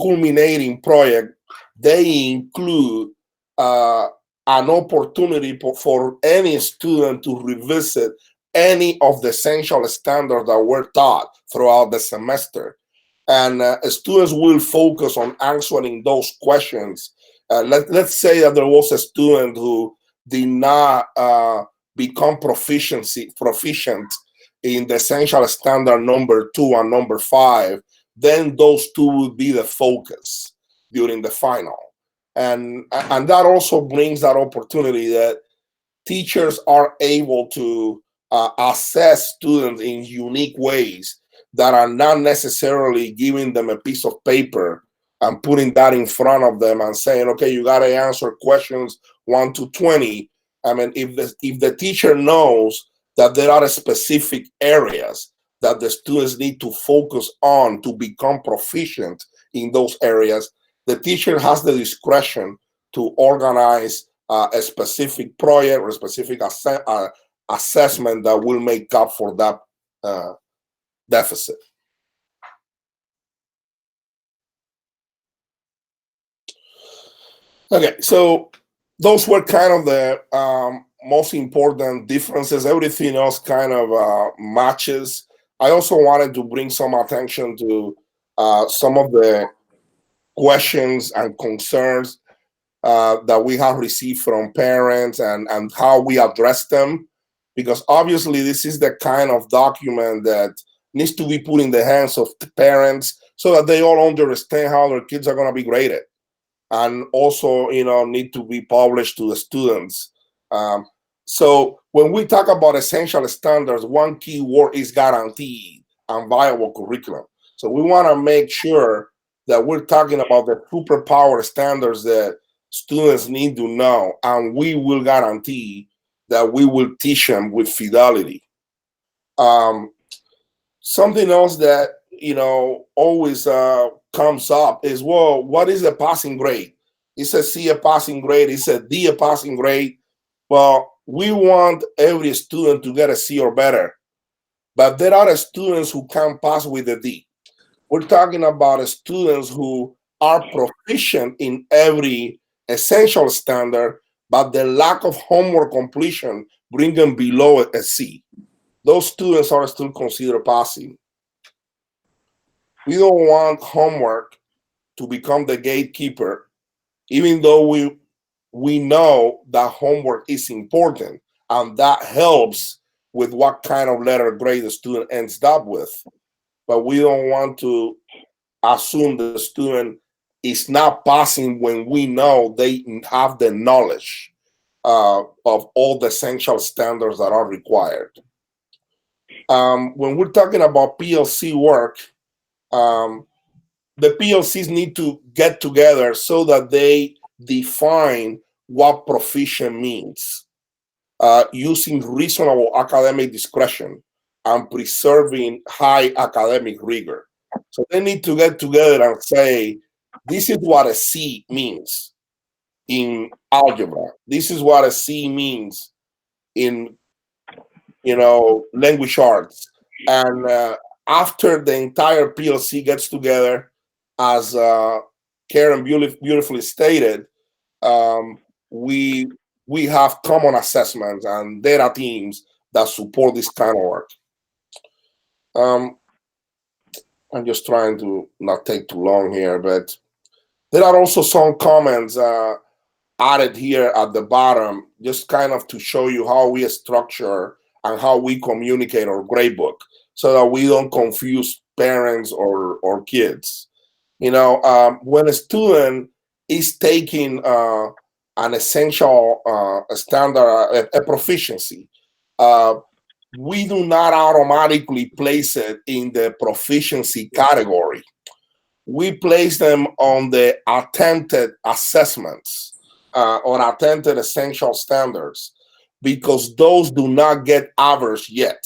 culminating project, they include an opportunity for any student to revisit any of the essential standards that were taught throughout the semester. And students will focus on answering those questions. Let's say that there was a student who did not become proficient in the essential standard number 2 and number 5, then those two would be the focus during the final. And that also brings that opportunity that teachers are able to assess students in unique ways that are not necessarily giving them a piece of paper and putting that in front of them and saying, okay, you got to answer questions 1 to 20. I mean, if the teacher knows that there are specific areas that the students need to focus on to become proficient in those areas, the teacher has the discretion to organize a specific project or a specific assessment that will make up for that deficit. Okay, so those were kind of the most important differences. Everything else kind of matches. I also wanted to bring some attention to some of the questions and concerns that we have received from parents and how we address them, because obviously this is the kind of document that needs to be put in the hands of the parents so that they all understand how their kids are going to be graded, and also, you know, need to be published to the students. So when we talk about essential standards, one key word is guaranteed and viable curriculum. So we want to make sure that we're talking about the superpower standards that students need to know, and we will guarantee that we will teach them with fidelity. Something else that, you know, always comes up is, well, what is a passing grade? It's a C a passing grade, it's a D a passing grade. Well, we want every student to get a C or better, but there are students who can't pass with a D. We're talking about students who are proficient in every essential standard, but the lack of homework completion bring them below a C. Those students are still considered passing. We don't want homework to become the gatekeeper, even though we know that homework is important and that helps with what kind of letter grade the student ends up with. But we don't want to assume the student is not passing when we know they have the knowledge of all the essential standards that are required. When we're talking about PLC work, the PLCs need to get together so that they define what proficient means, using reasonable academic discretion and preserving high academic rigor. So they need to get together and say, this is what a C means in algebra. This is what a C means in, you know, language arts. And after the entire PLC gets together, as Karen beautifully stated, we have common assessments and data teams that support this kind of work. I'm just trying to not take too long here, but there are also some comments added here at the bottom, just kind of to show you how we structure and how we communicate our gradebook so that we don't confuse parents or kids. You know, when a student is taking an essential standard, a proficiency, we do not automatically place it in the proficiency category. We place them on the attempted assessments or attempted essential standards, because those do not get average yet.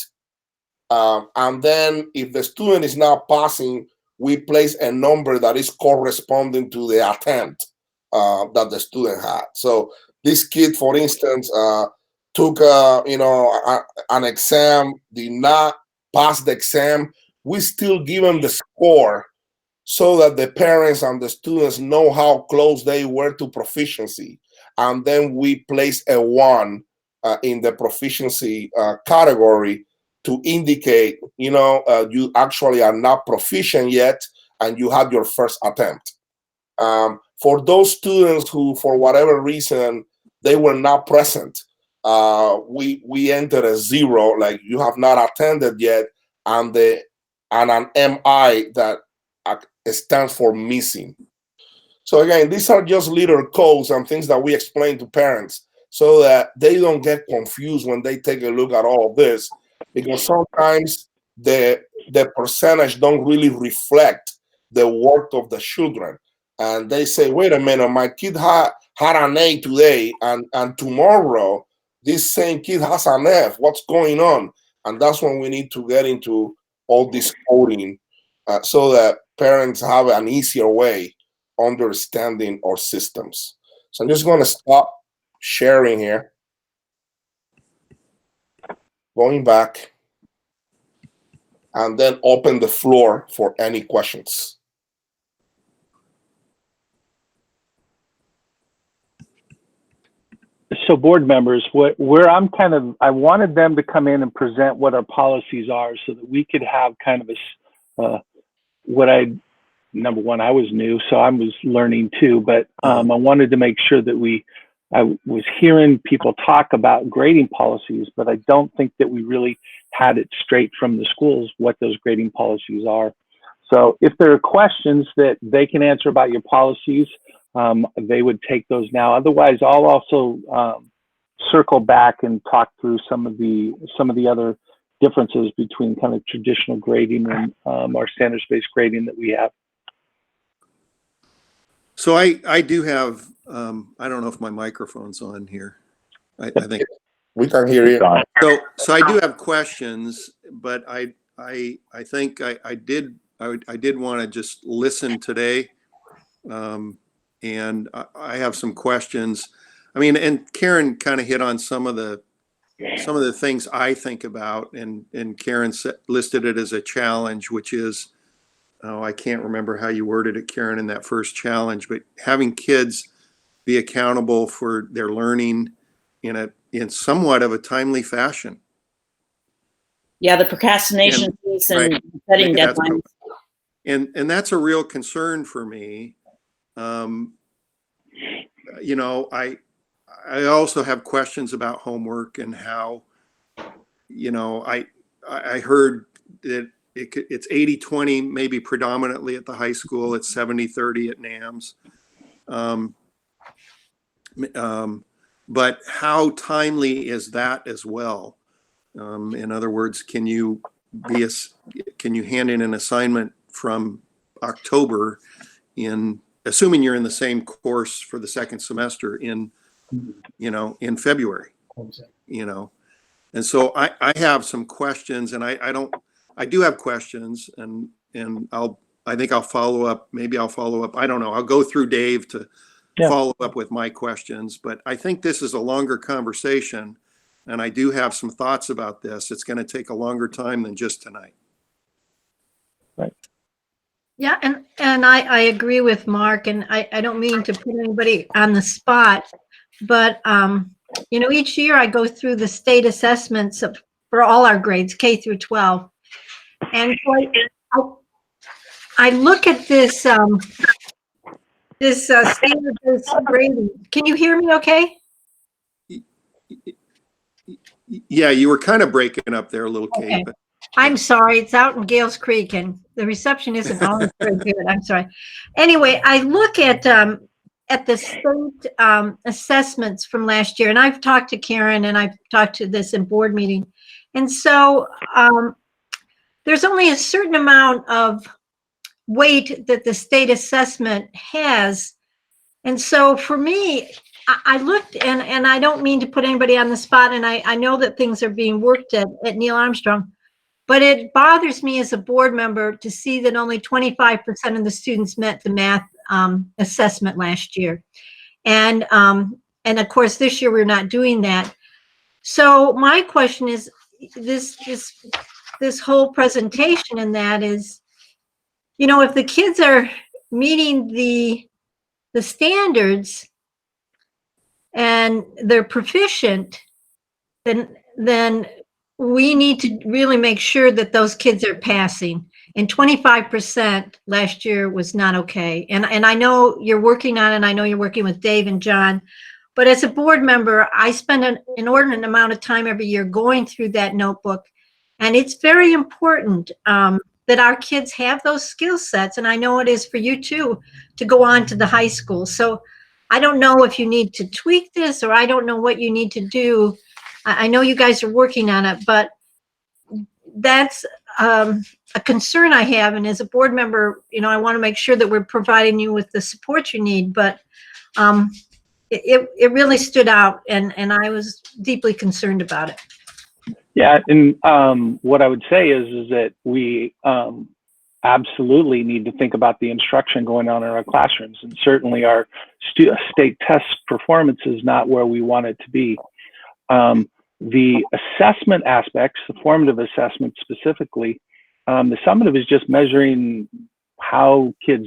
And then if the student is not passing, we place a number that is corresponding to the attempt that the student had. So this kid, for instance, took you know, an exam, did not pass the exam. We still give him the score so that the parents and the students know how close they were to proficiency. And then we place a 1 in the proficiency category to indicate, you actually are not proficient yet and you had your first attempt. For those students who, for whatever reason, they were not present, we entered a 0, like you have not attended yet, and an MI that stands for missing. So again, these are just little codes and things that we explain to parents so that they don't get confused when they take a look at all of this, because sometimes the percentage don't really reflect the work of the children. And they say, wait a minute, my kid had an A today, and tomorrow this same kid has an F. What's going on? And that's when we need to get into all this coding so that parents have an easier way understanding our systems. So I'm just going to stop sharing here. Going back, and then open the floor for any questions.
So board members, where I'm I wanted them to come in and present what our policies are so that we could have kind of a, number one, I was new, so I was learning too, but I wanted to make sure that I was hearing people talk about grading policies, but I don't think that we really had it straight from the schools what those grading policies are. So if there are questions that they can answer about your policies, they would take those now. Otherwise, I'll also circle back and talk through some of the other differences between kind of traditional grading and our standards-based grading that we have.
So I do have, I don't know if my microphone's on here. I think
we can hear you.
So I do have questions, but I think I did want to just listen today. And I have some questions. I mean, and Karen kind of hit on some of the things I think about, and Karen listed it as a challenge, which is, I can't remember how you worded it, Karen, in that first challenge, but having kids be accountable for their learning in somewhat of a timely fashion.
Yeah, the procrastination piece and setting deadlines.
And that's a real concern for me. I also have questions about homework and how, I heard that it's 80-20, maybe predominantly at the high school. It's 70-30 at NAMS. But how timely is that as well? In other words, can you hand in an assignment from October assuming you're in the same course for the second semester in February, and so I have some questions, and I do have questions, and I think I'll follow up. Maybe I'll follow up. I don't know. I'll go through Dave to follow up with my questions, but I think this is a longer conversation, and I do have some thoughts about this. It's going to take a longer time than just tonight.
Right.
Yeah, and I agree with Mark, and I don't mean to put anybody on the spot, but each year I go through the state assessments for all our grades, K through 12, and so I look at this standard-based grading. Can you hear me? Okay.
Yeah, you were kind of breaking up there a little, Kate.
Okay.
But
I'm sorry, it's out in Gales Creek and the reception isn't always very good. I'm sorry. Anyway, I look at the state assessments from last year, and I've talked to Karen and I've talked to this in board meeting. And so there's only a certain amount of weight that the state assessment has. And so for me, I looked, and I don't mean to put anybody on the spot, and I know that things are being worked at Neil Armstrong, but it bothers me as a board member to see that only 25% of the students met the math assessment last year. And of course, this year we're not doing that. So my question is, this whole presentation in that is, you know, if the kids are meeting the standards and they're proficient, then we need to really make sure that those kids are passing. And 25% last year was not okay. And I know you're working on it, and I know you're working with Dave and John, but as a board member, I spend an inordinate amount of time every year going through that notebook. And it's very important that our kids have those skill sets. And I know it is for you too, to go on to the high school. So I don't know if you need to tweak this, or I don't know what you need to do. I know you guys are working on it, but that's a concern I have. And as a board member, you know, I want to make sure that we're providing you with the support you need. But it really stood out, and I was deeply concerned about it.
Yeah, and what I would say is that we absolutely need to think about the instruction going on in our classrooms, and certainly our state test performance is not where we want it to be. The assessment aspects, the formative assessment specifically, the summative is just measuring how kids,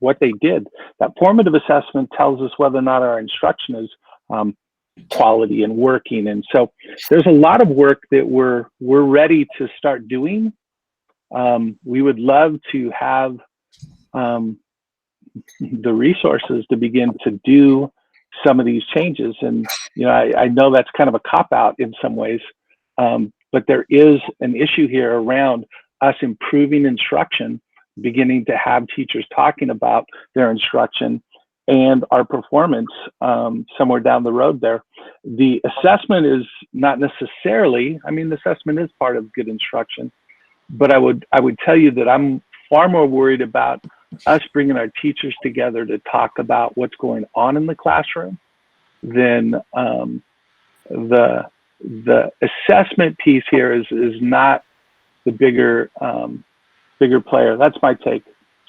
what they did. That formative assessment tells us whether or not our instruction is quality and working. And so there's a lot of work that we're ready to start doing. We would love to have the resources to begin to do some of these changes. And, you know, I know that's kind of a cop-out in some ways, but there is an issue here around us improving instruction, beginning to have teachers talking about their instruction and our performance somewhere down the road there. The assessment is not necessarily, I mean, the assessment is part of good instruction, but I would tell you that I'm far more worried about us bringing our teachers together to talk about what's going on in the classroom than the assessment piece here is not the bigger player. That's my take.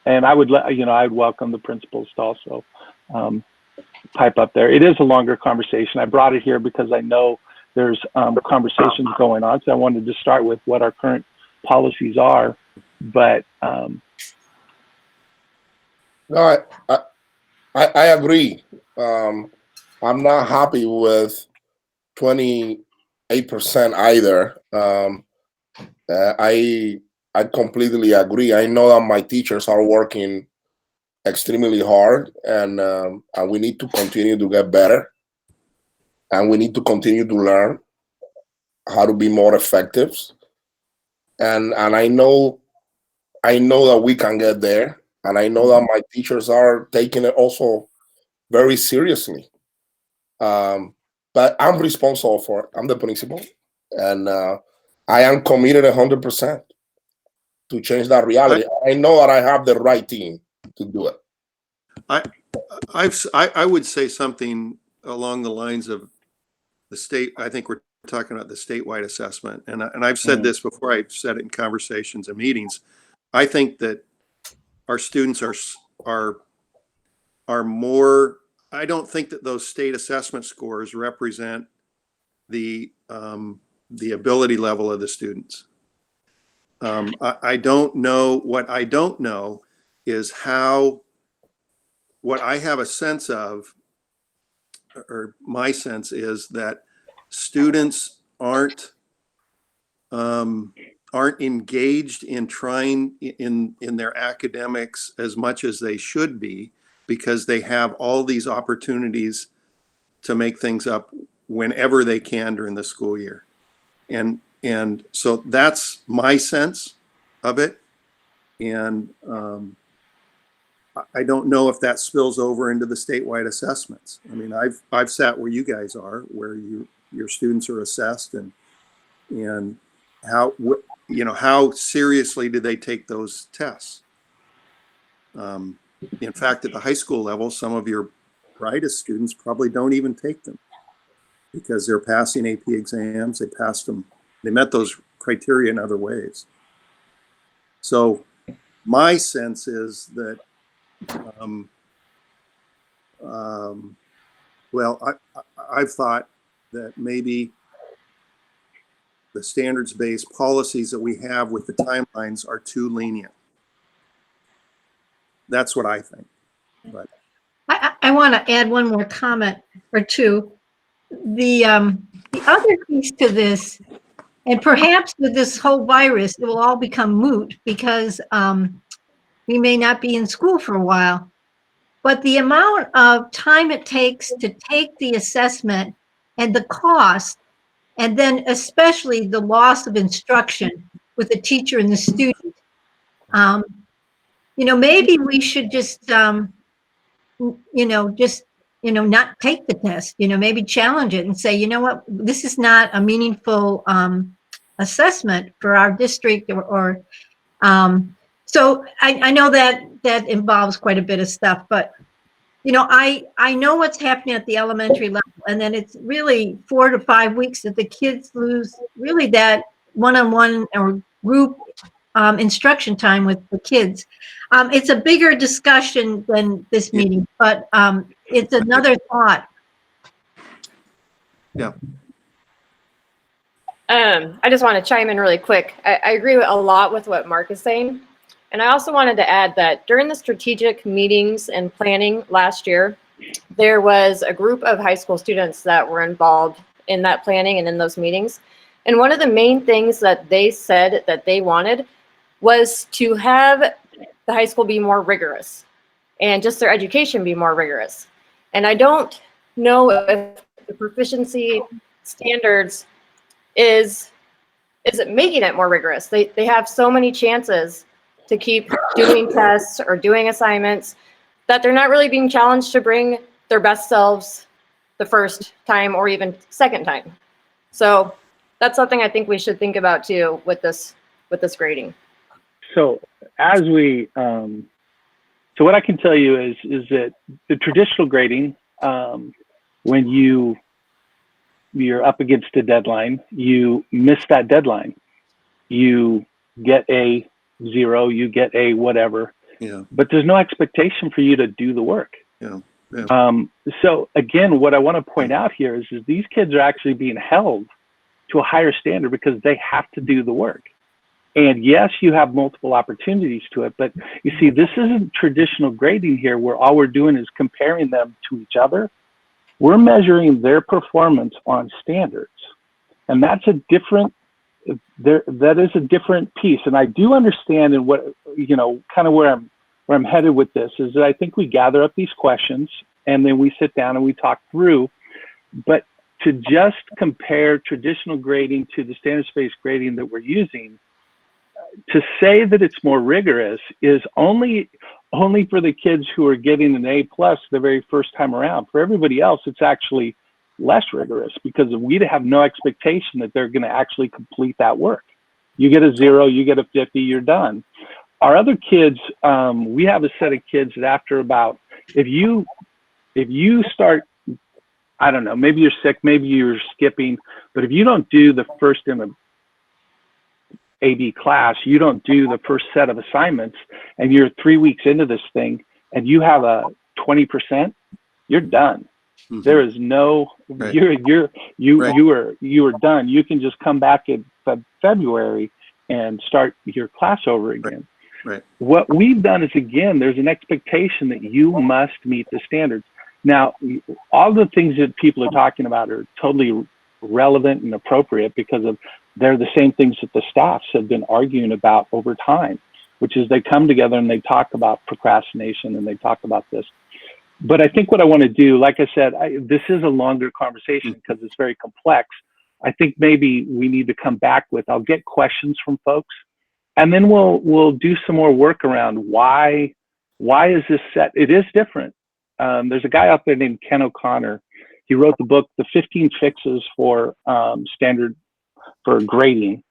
And I would I'd welcome the principals to also pipe up there. It is a longer conversation. I brought it here because I know there's conversations going on. So I wanted to start with what our current policies are, but
no, I agree. I'm not happy with 28% either. I completely agree. I know that my teachers are working extremely hard, and we need to continue to get better, and we need to continue to learn how to be more effective. And I know that we can get there, and I know that my teachers are taking it also very seriously. But I'm responsible for it. I'm the principal, and I am committed 100% to change that reality. I know that I have the right team to do it.
I would say something along the lines of the state. I think we're talking about the statewide assessment, and I've said this before. I've said it in conversations and meetings. I think that our students are more. I don't think that those state assessment scores represent the ability level of the students. I don't know. What I don't know is how. What I have a sense of, or my sense is that students aren't engaged in trying in their academics as much as they should be, because they have all these opportunities to make things up whenever they can during the school year. And so that's my sense of it. And I don't know if that spills over into the statewide assessments. I mean, I've sat where you guys are, where your students are assessed, and how seriously do they take those tests? In fact, at the high school level, some of your brightest students probably don't even take them because they're passing AP exams. They passed them. They met those criteria in other ways. So my sense is that, I've thought that maybe the standards-based policies that we have with the timelines are too lenient. That's what I think. But
I want to add one more comment or two. The other piece to this, and perhaps with this whole virus, it will all become moot because we may not be in school for a while. But the amount of time it takes to take the assessment and the cost, and then especially the loss of instruction with the teacher and the student, maybe we should just, not take the test, maybe challenge it and say, you know what, this is not a meaningful assessment for our district or so I know that involves quite a bit of stuff, but I know what's happening at the elementary level, and then it's really 4 to 5 weeks that the kids lose really that one-on-one or group instruction time with the kids. It's a bigger discussion than this meeting, but it's another thought.
Yeah.
I just want to chime in really quick. I agree a lot with what Mark is saying. And I also wanted to add that during the strategic meetings and planning last year, there was a group of high school students that were involved in that planning and in those meetings. And one of the main things that they said that they wanted was to have the high school be more rigorous and just their education be more rigorous. And I don't know if the proficiency standards is it making it more rigorous. They have so many chances to keep doing tests or doing assignments that they're not really being challenged to bring their best selves the first time or even second time. So that's something I think we should think about too with this grading.
So as we, so what I can tell you is that the traditional grading, when you're up against a deadline, you miss that deadline, you get a 0, you get a whatever, but there's no expectation for you to do the work. So again, what I want to point out here is these kids are actually being held to a higher standard because they have to do the work. And yes, you have multiple opportunities to it, but you see, this isn't traditional grading here where all we're doing is comparing them to each other. We're measuring their performance on standards. And that's a different, that is a different piece. And I do understand, and what, kind of where I'm headed with this is that I think we gather up these questions and then we sit down and we talk through, but to just compare traditional grading to the standards-based grading that we're using, to say that it's more rigorous is only for the kids who are getting an A+ the very first time around. For everybody else, it's actually less rigorous because we have no expectation that they're going to actually complete that work. You get a 0, you get a 50, you're done. Our other kids, we have a set of kids that after about, if you start, I don't know, maybe you're sick, maybe you're skipping, but if you don't do the first in a AB class, you don't do the first set of assignments, and you're 3 weeks into this thing, and you have a 20%, you're done. Mm-hmm. There is no, right. You are done. You can just come back in February and start your class over again.
Right.
What we've done is, again, there's an expectation that you must meet the standards. Now, all the things that people are talking about are totally relevant and appropriate because they're the same things that the staffs have been arguing about over time, which is they come together and they talk about procrastination and they talk about this. But I think what I want to do, like I said, this is a longer conversation because it's very complex. I think maybe we need to come back with, I'll get questions from folks, and then we'll do some more work around why is this set? It is different. There's a guy out there named Ken O'Connor. He wrote the book, The 15 Fixes for Grading.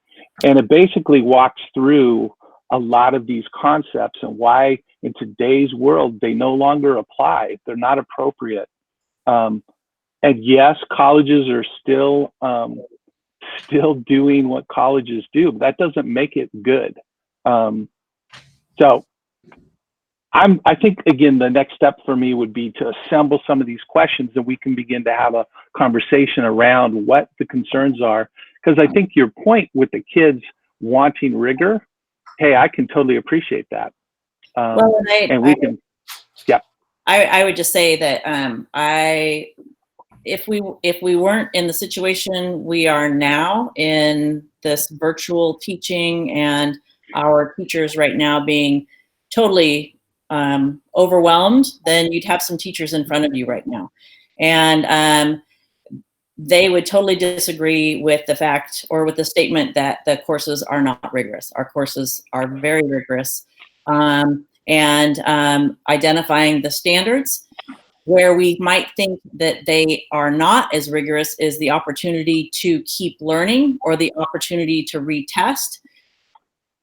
And it basically walks through a lot of these concepts and why in today's world they no longer apply. They're not appropriate. And yes, colleges are still doing what colleges do, but that doesn't make it good. So I think, again, the next step for me would be to assemble some of these questions and we can begin to have a conversation around what the concerns are. Because I think your point with the kids wanting rigor, hey, I can totally appreciate that.
Well,
and we can, yeah.
I would just say that if we weren't in the situation we are now in this virtual teaching and our teachers right now being totally overwhelmed, then you'd have some teachers in front of you right now. And they would totally disagree with the fact or with the statement that the courses are not rigorous. Our courses are very rigorous. And identifying the standards. Where we might think that they are not as rigorous is the opportunity to keep learning or the opportunity to retest.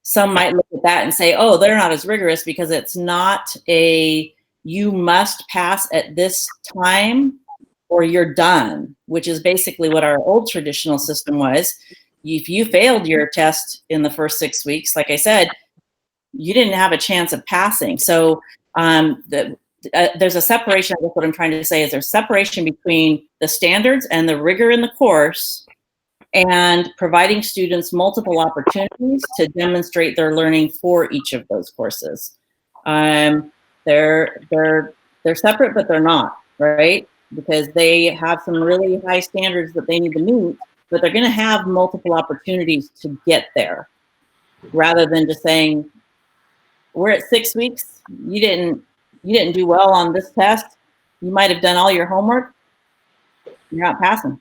Some might look at that and say, oh, they're not as rigorous because it's not a you must pass at this time or you're done, which is basically what our old traditional system was. If you failed your test in the first 6 weeks, like I said, you didn't have a chance of passing. So there's a separation. That's what I'm trying to say is there's separation between the standards and the rigor in the course and providing students multiple opportunities to demonstrate their learning for each of those courses. They're separate, but they're not, right? Because they have some really high standards that they need to meet, but they're going to have multiple opportunities to get there rather than just saying, we're at 6 weeks, you didn't do well on this test. You might have done all your homework. You're not passing.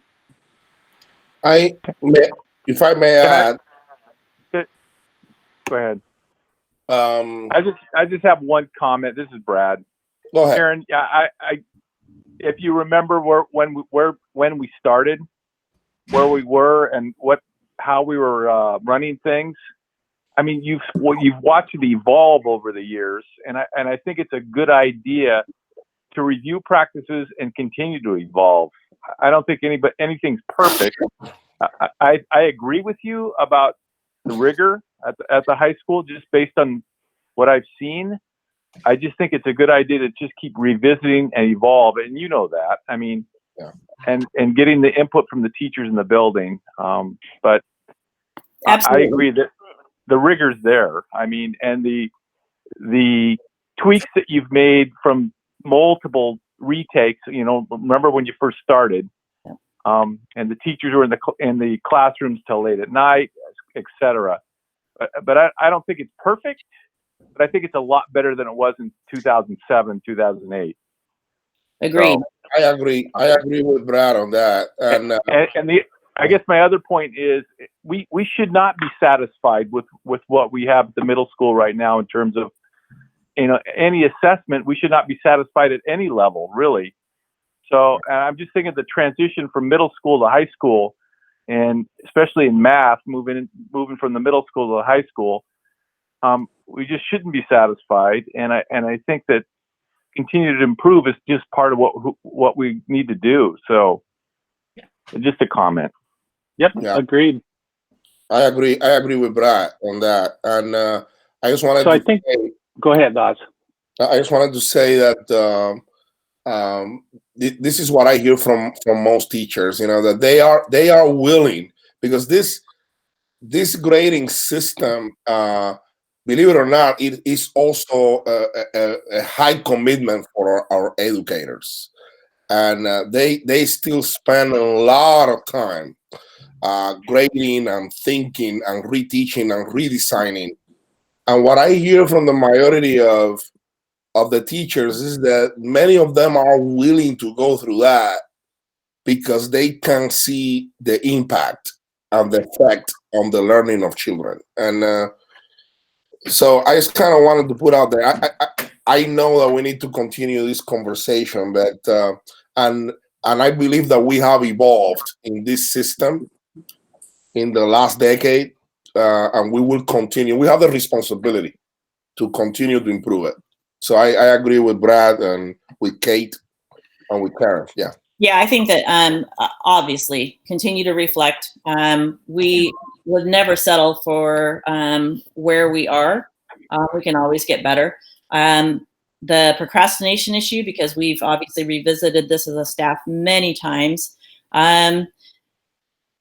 If I may add.
Go ahead.
I
just have one comment. This is Brad.
Go ahead.
Karen, I if you remember when we started, where we were and how we were running things. I mean, you've watched it evolve over the years, and I think it's a good idea to review practices and continue to evolve. I don't think anything's perfect. I agree with you about the rigor at the high school, just based on what I've seen. I just think it's a good idea to just keep revisiting and evolve, and you know that. I mean,
yeah.
and getting the input from the teachers in the building. But
Absolutely.
I agree that the rigor's there. I mean, and the tweaks that you've made from multiple retakes. You know, remember when you first started, and the teachers were in the classrooms till late at night, etc. But I don't think it's perfect. But I think it's a lot better than it was in 2007, 2008.
Agreed.
So, I agree with Brad on that. And
I guess my other point is we should not be satisfied with what we have at the middle school right now in terms of, you know, any assessment. We should not be satisfied at any level, really. So I'm just thinking the transition from middle school to high school, and especially in math, moving from the middle school to the high school, we just shouldn't be satisfied. And I think that continue to improve is just part of what we need to do. So just a comment.
Yep,
yeah.
Agreed.
I agree with Brad on that. And I just wanted
go ahead, Oz.
I just wanted to say that this is what I hear from most teachers, you know, that they are willing, because this grading system, believe it or not, it is also a high commitment for our educators, and they still spend a lot of time grading and thinking and reteaching and redesigning. And what I hear from the majority of the teachers is that many of them are willing to go through that because they can see the impact and the effect on the learning of children. And so I just kind of wanted to put out there, I know that we need to continue this conversation, but and I believe that we have evolved in this system in the last decade, and we will continue. We have the responsibility to continue to improve it. So I agree with Brad and with Kate and with Karen. Yeah.
Yeah, I think that obviously continue to reflect. We would never settle for where we are. We can always get better. The procrastination issue, because we've obviously revisited this as a staff many times.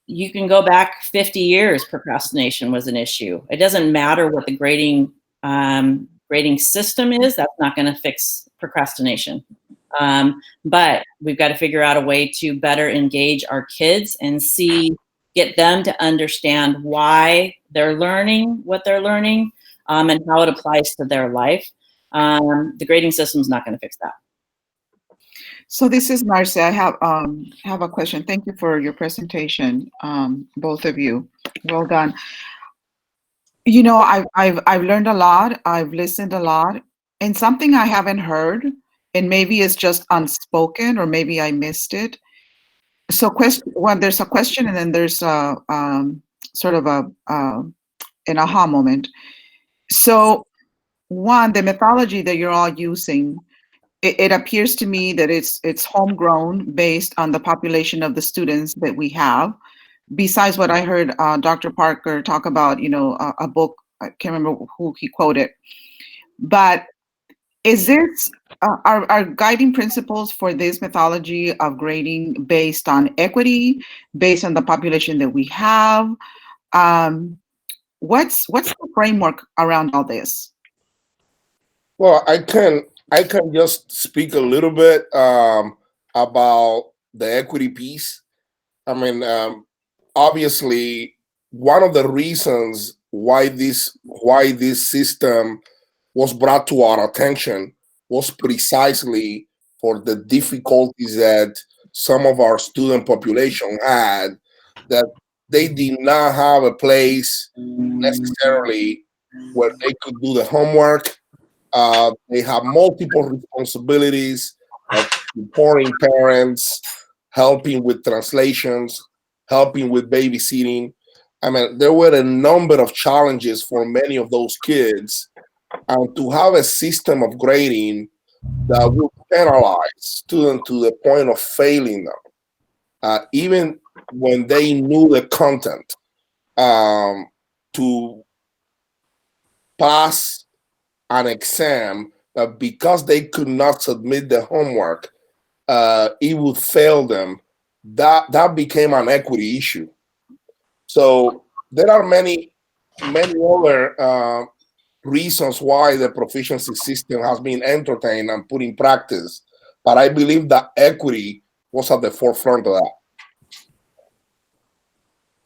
You can go back 50 years, procrastination was an issue. It doesn't matter what the grading grading system is, that's not going to fix procrastination. But we've got to figure out a way to better engage our kids and get them to understand why they're learning what they're learning, and how it applies to their life. The grading system is not going to fix that.
So this is Marcy. I have a question. Thank you for your presentation, both of you. Well done. You know, I've learned a lot. I've listened a lot, and something I haven't heard, and maybe it's just unspoken, or maybe I missed it. So there's a question, and then there's a sort of an aha moment. So one, the methodology that you're all using, it appears to me that it's homegrown based on the population of the students that we have. Besides what I heard Dr. Parker talk about, you know, a book, I can't remember who he quoted. But is this, are guiding principles for this methodology of grading based on equity, based on the population that we have? What's the framework around all this?
Well, I can just speak a little bit about the equity piece. I mean, obviously, one of the reasons why this system was brought to our attention was precisely for the difficulties that some of our student population had, that they did not have a place necessarily where they could do the homework. They have multiple responsibilities of supporting parents, helping with translations, helping with babysitting. I mean, there were a number of challenges for many of those kids. And to have a system of grading that would penalize students to the point of failing them, even when they knew the content, to pass an exam, because they could not submit the homework, it would fail them. That became an equity issue. So there are many other reasons why the proficiency system has been entertained and put in practice, but I believe that equity was at the forefront of that.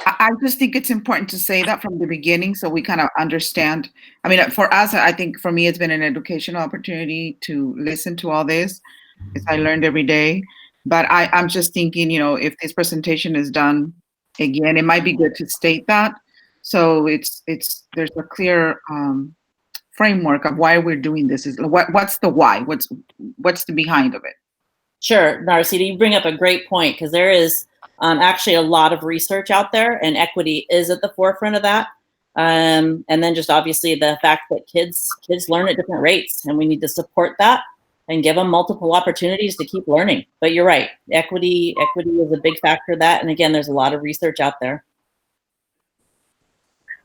I just think it's important to say that from the beginning, so we kind of understand. I mean, for us, I think for me, it's been an educational opportunity to listen to all this, as I learned every day. But I'm just thinking, you know, if this presentation is done again, it might be good to state that. So there's a clear framework of why we're doing this. Is what's the why? What's the behind of it?
Sure, Narcita, you bring up a great point, because there is actually a lot of research out there, and equity is at the forefront of that. And then just obviously the fact that kids learn at different rates, and we need to support that and give them multiple opportunities to keep learning. But you're right, equity is a big factor of that. And again, there's a lot of research out there.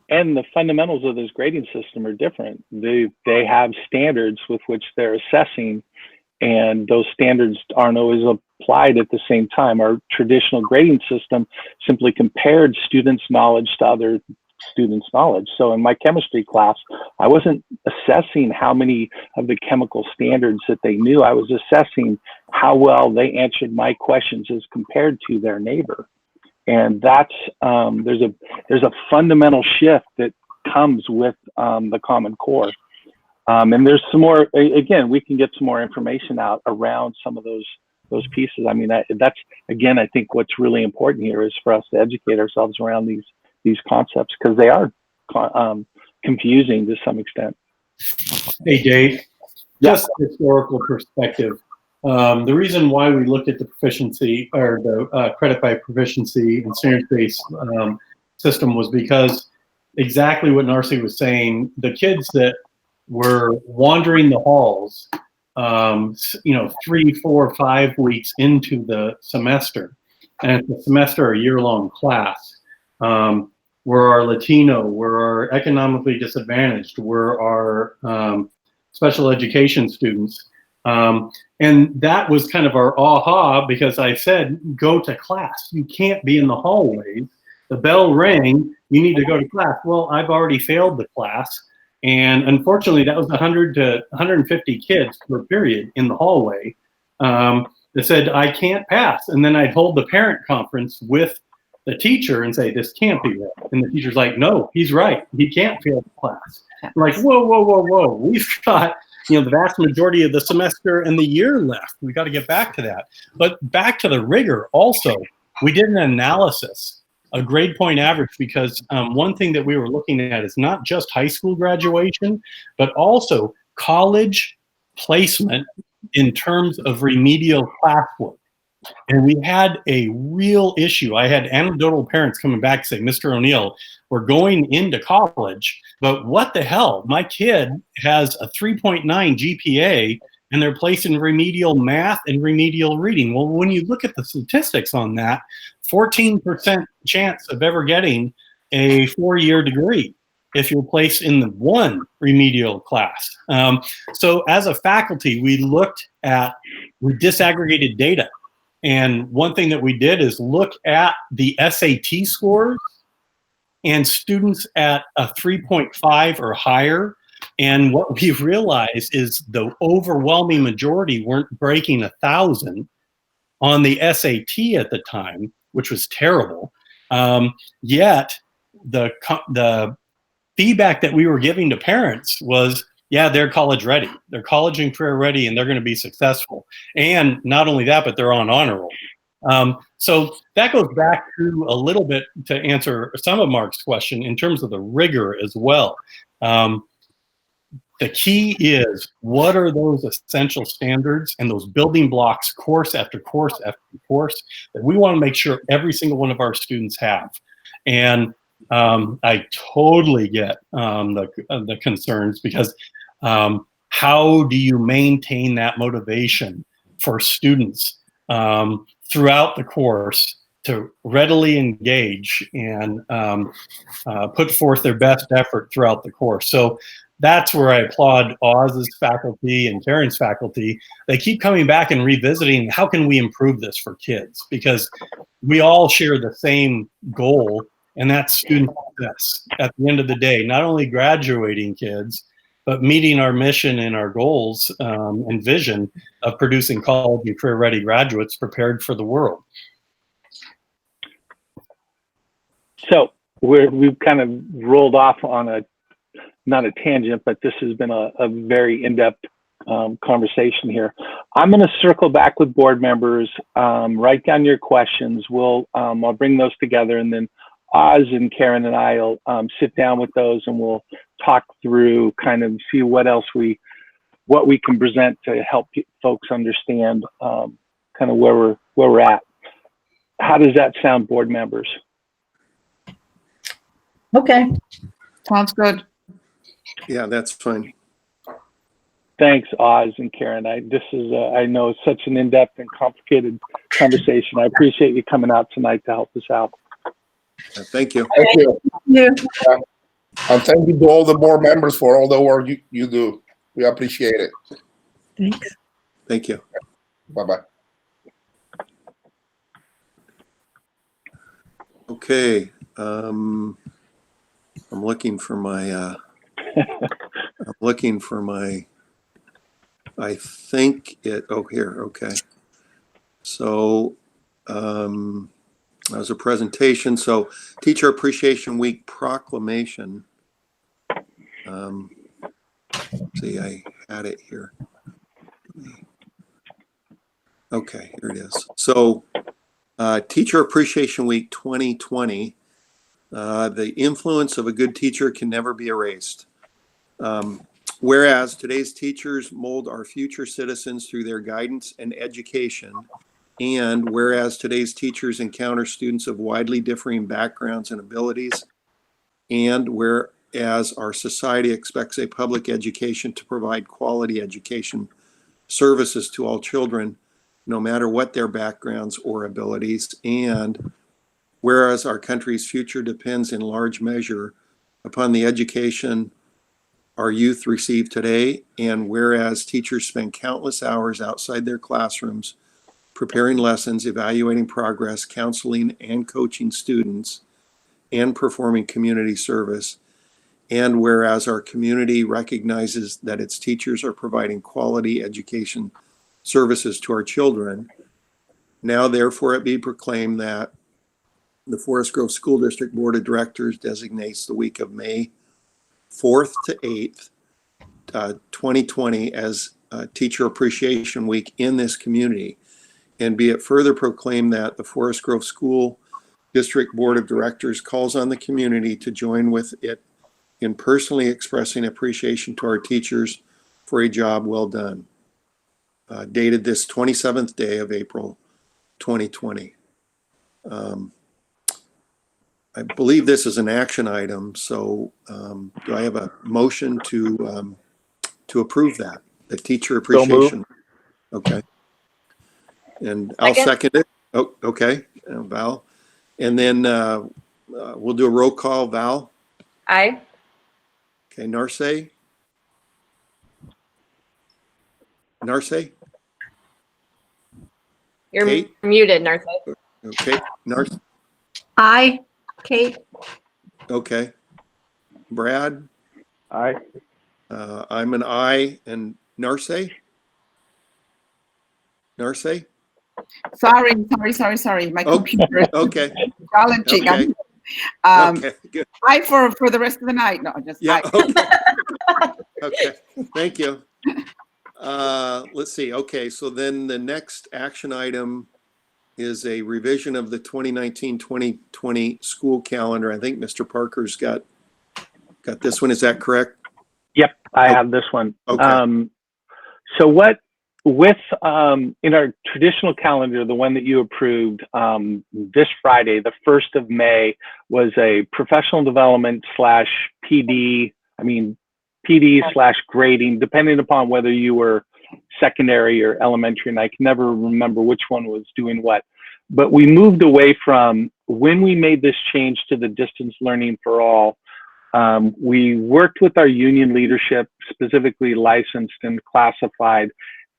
And the fundamentals of this grading system are different. They have standards with which they're assessing, and those standards aren't always applied at the same time. Our traditional grading system simply compared students' knowledge to other students' knowledge. So in my chemistry class, I wasn't assessing how many of the chemical standards that they knew. I was assessing how well they answered my questions as compared to their neighbor. And that's there's a fundamental shift that comes with the Common Core. And there's some more, again, we can get some more information out around some of those pieces. I mean, that's, again, I think what's really important here is for us to educate ourselves around these concepts, because they are confusing to some extent.
Hey, Dave, just historical perspective. The reason why we looked at the proficiency, or the credit by proficiency and standards-based system, was because exactly what Narcy was saying, the kids that were wandering the halls, 3, 4, 5 weeks into the semester, and it's a semester or year-long class, were our Latino, were our economically disadvantaged, were our special education students. And that was kind of our aha, because I said, go to class. You can't be in the hallways. The bell rang, you need to go to class. Well, I've already failed the class. And unfortunately, that was 100 to 150 kids per period in the hallway that said, I can't pass. And then I'd hold the parent conference with the teacher and say, this can't be right. And the teacher's like, no, he's right. He can't fail the class. I'm like, whoa, whoa, whoa, whoa. We've got, the vast majority of the semester and the year left. We got to get back to that. But back to the rigor also, we did an analysis, a grade point average, because one thing that we were looking at is not just high school graduation, but also college placement in terms of remedial classwork. And we had a real issue. I had anecdotal parents coming back saying, Mr. O'Neill, we're going into college, but what the hell? My kid has a 3.9 GPA and they're placed in remedial math and remedial reading. Well, when you look at the statistics on that, 14% chance of ever getting a 4-year degree if you're placed in the one remedial class. So as a faculty, we disaggregated data. And one thing that we did is look at the SAT scores and students at a 3.5 or higher. And what we realized is the overwhelming majority weren't breaking 1,000 on the SAT at the time, which was terrible. Yet the feedback that we were giving to parents was, yeah, they're college ready. They're college and career ready, and they're going to be successful. And not only that, but they're on honor roll. So that goes back to a little bit to answer some of Mark's question in terms of the rigor as well. The key is, what are those essential standards and those building blocks, course after course after course, that we want to make sure every single one of our students have? And I totally get the concerns, because how do you maintain that motivation for students throughout the course to readily engage and put forth their best effort throughout the course? So that's where I applaud Oz's faculty and Karen's faculty. They keep coming back and revisiting, how can we improve this for kids? Because we all share the same goal, and that's student success at the end of the day. Not only graduating kids, but meeting our mission and our goals and vision of producing college and career ready graduates prepared for the world.
So we've kind of rolled off on not a tangent, but this has been a very in-depth conversation here. I'm going to circle back with board members, write down your questions. I'll bring those together, and then Oz and Karen and I will sit down with those, and we'll talk through, kind of see what we can present to help folks understand kind of where we're at. How does that sound, board members?
Okay.
Sounds good.
Yeah, that's fine.
Thanks, Oz and Karen. I know it's such an in-depth and complicated conversation. I appreciate you coming out tonight to help us out.
Thank you.
Thank you.
Yeah.
And thank you to all the board members for all the work you do. We appreciate it.
Thanks.
Thank you.
Bye-bye.
Okay. I'm looking for my, I think here, okay. So, that was a presentation. So, Teacher Appreciation Week proclamation. See, I had it here. Okay, here it is. So, Teacher Appreciation Week 2020. The influence of a good teacher can never be erased. Whereas today's teachers mold our future citizens through their guidance and education, and whereas today's teachers encounter students of widely differing backgrounds and abilities, and whereas our society expects a public education to provide quality education services to all children, no matter what their backgrounds or abilities, and whereas our country's future depends in large measure upon the education our youth receive today, and whereas teachers spend countless hours outside their classrooms preparing lessons, evaluating progress, counseling and coaching students, and performing community service, And whereas our community recognizes that its teachers are providing quality education services to our children, now therefore it be proclaimed that the Forest Grove School District Board of Directors designates the week of May 4th to 8th, 2020 as Teacher Appreciation Week in this community. And be it further proclaimed that the Forest Grove School District Board of Directors calls on the community to join with it in personally expressing appreciation to our teachers for a job well done. Dated this 27th day of April, 2020. I believe this is an action item, so do I have a motion to approve that, the teacher appreciation? Okay. And I'll second it. Oh, okay, Val. And then we'll do a roll call. Val?
Aye.
Okay, Narce? Narce?
You're
Kate?
muted, Narcy.
Okay, Narce?
Aye. Kate?
Okay. Brad?
Aye.
I'm an aye. And Narce? Narce?
Sorry. My computer is
Okay.
challenging.
Okay. Okay, good.
Aye for the rest of the night. No, just
Yeah,
aye.
okay. Okay, thank you. Let's see. Okay, so then the next action item is a revision of the 2019-2020 school calendar. I think Mr. Parker's got this one. Is that correct?
Yep, I have this one.
Okay.
So in our traditional calendar, the one that you approved this Friday, the 1st of May, was a professional development / PD / grading, depending upon whether you were secondary or elementary, and I can never remember which one was doing what. But we moved away from, when we made this change to the distance learning for all, we worked with our union leadership, specifically licensed and classified,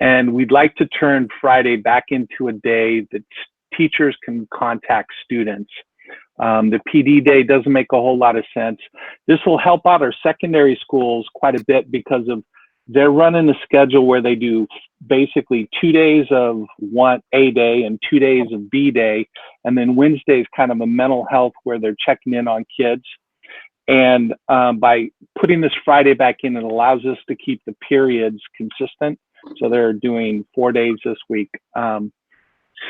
and we'd like to turn Friday back into a day that teachers can contact students. The PD day doesn't make a whole lot of sense. This will help out our secondary schools quite a bit because they're running a schedule where they do basically 2 days of A day and 2 days of B day. And then Wednesday is kind of a mental health where they're checking in on kids. And by putting this Friday back in, it allows us to keep the periods consistent. So they're doing 4 days this week.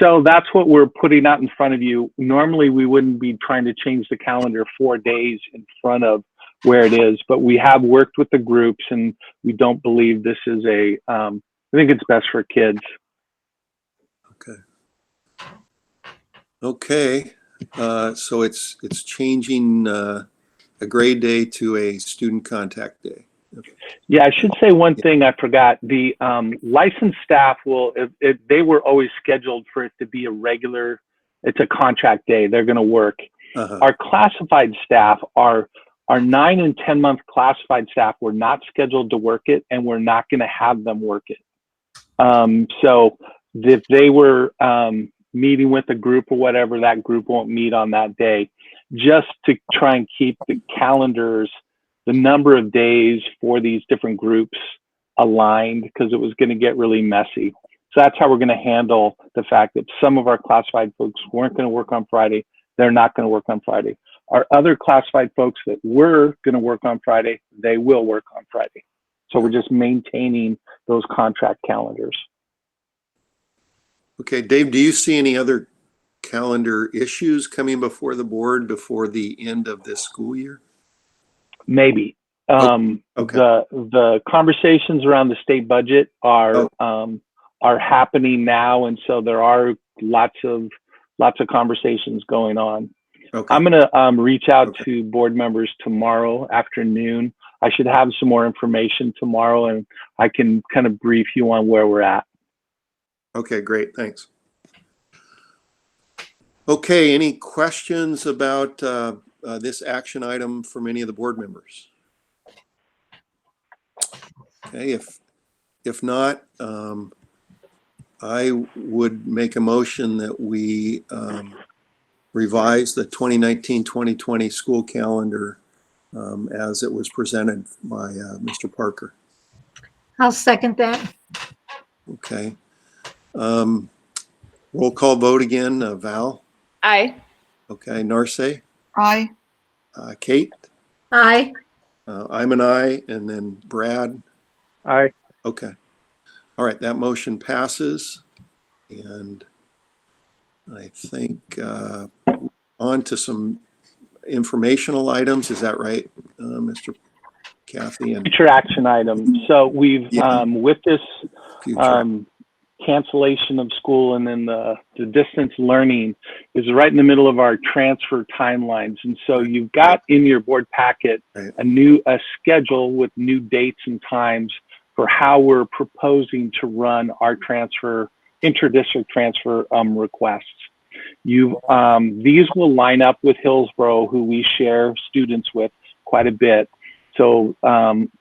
So that's what we're putting out in front of you. Normally, we wouldn't be trying to change the calendar 4 days in front of where it is, but we have worked with the groups and we don't believe this is I think it's best for kids.
Okay. So it's changing a grade day to a student contact day. Okay.
Yeah, I should say one thing I forgot. The licensed staff they were always scheduled for it to be it's a contract day. They're going to work. Our classified staff, our 9 and 10 month classified staff, were not scheduled to work it, and we're not going to have them work it. So if they were meeting with a group or whatever, that group won't meet on that day, just to try and keep the calendars, the number of days for these different groups aligned, because it was going to get really messy. So that's how we're going to handle the fact that some of our classified folks weren't going to work on Friday. They're not going to work on Friday. Our other classified folks that were going to work on Friday, they will work on Friday. So we're just maintaining those contract calendars.
Okay, Dave, do you see any other calendar issues coming before the board before the end of this school year?
Maybe.
Okay.
The conversations around the state budget are happening now, and so there are lots of conversations going on.
Okay.
I'm going to reach out to board members tomorrow afternoon. I should have some more information tomorrow, and I can kind of brief you on where we're at.
Okay, great. Thanks. Okay, any questions about this action item from any of the board members? Okay, if not, I would make a motion that we revise the 2019-2020 school calendar as it was presented by Mr. Parker.
I'll second that.
Okay. Roll call vote again. Val?
Aye.
Okay. Narce?
Aye.
Kate?
Aye.
I'm an aye. And then Brad?
Aye.
Okay. All right. That motion passes. And I think on to some informational items. Is that right, Mr. Kathy? And
Future action items. So we've, with this cancellation of school and then the distance learning is right in the middle of our transfer timelines. And so you've got in your board packet a schedule with new dates and times for how we're proposing to run our inter-district transfer requests. These will line up with Hillsborough, who we share students with quite a bit. So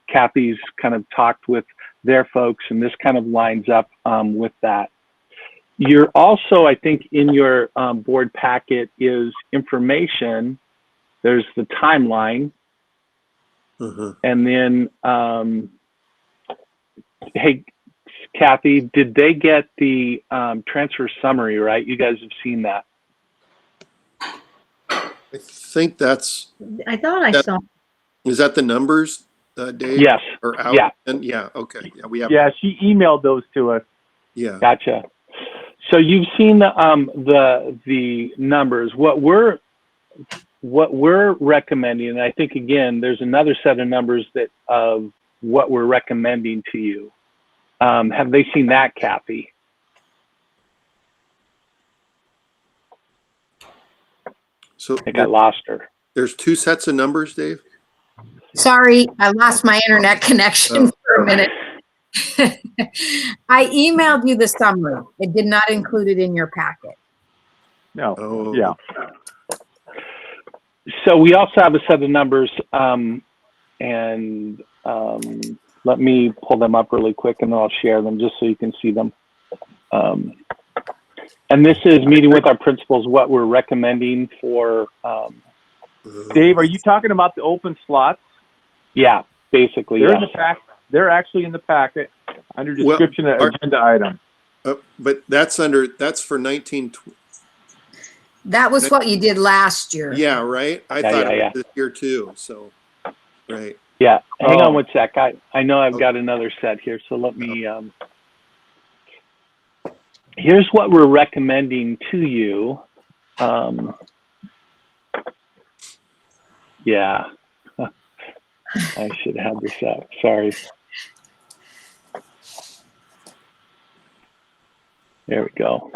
Kathy's kind of talked with their folks, and this kind of lines up with that. You're also, I think, in your board packet is information. There's the timeline. And then, hey, Kathy, did they get the transfer summary, right? You guys have seen that.
I think that's...
I thought I saw.
Is that the numbers, Dave?
Yes.
Or out?
Yeah.
And yeah. Okay. Yeah, we have.
Yeah, she emailed those to us.
Yeah.
Gotcha. So you've seen the numbers. What we're recommending, and I think again, there's another set of numbers of what we're recommending to you. Have they seen that, Kathy?
So
I think I lost her.
There's two sets of numbers, Dave?
Sorry, I lost my internet connection for a minute. I emailed you the summary. It did not include it in your packet.
No.
Oh.
Yeah.
So we also have a set of numbers, let me pull them up really quick and then I'll share them just so you can see them. And this is meeting with our principals, what we're recommending for.
Dave, are you talking about the open slots?
Yeah, basically.
They're
yes.
in the pack. They're actually in the packet under description of agenda item.
But that's for 19.
That was what you did last year.
Yeah, right. I thought it was this year too. So, right.
Yeah. Hang on one sec. I know I've got another set here. So let me. Here's what we're recommending to you. Yeah. I should have this up. Sorry. There we go.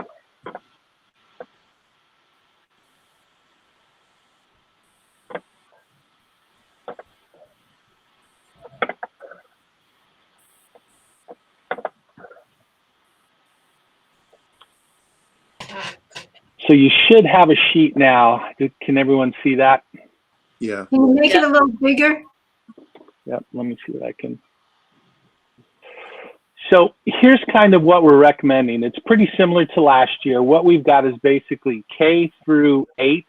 So you should have a sheet now. Can everyone see that?
Yeah.
Can you make it a little bigger?
Yep, let me see what I can. So here's kind of what we're recommending. It's pretty similar to last year. What we've got is basically K through 8.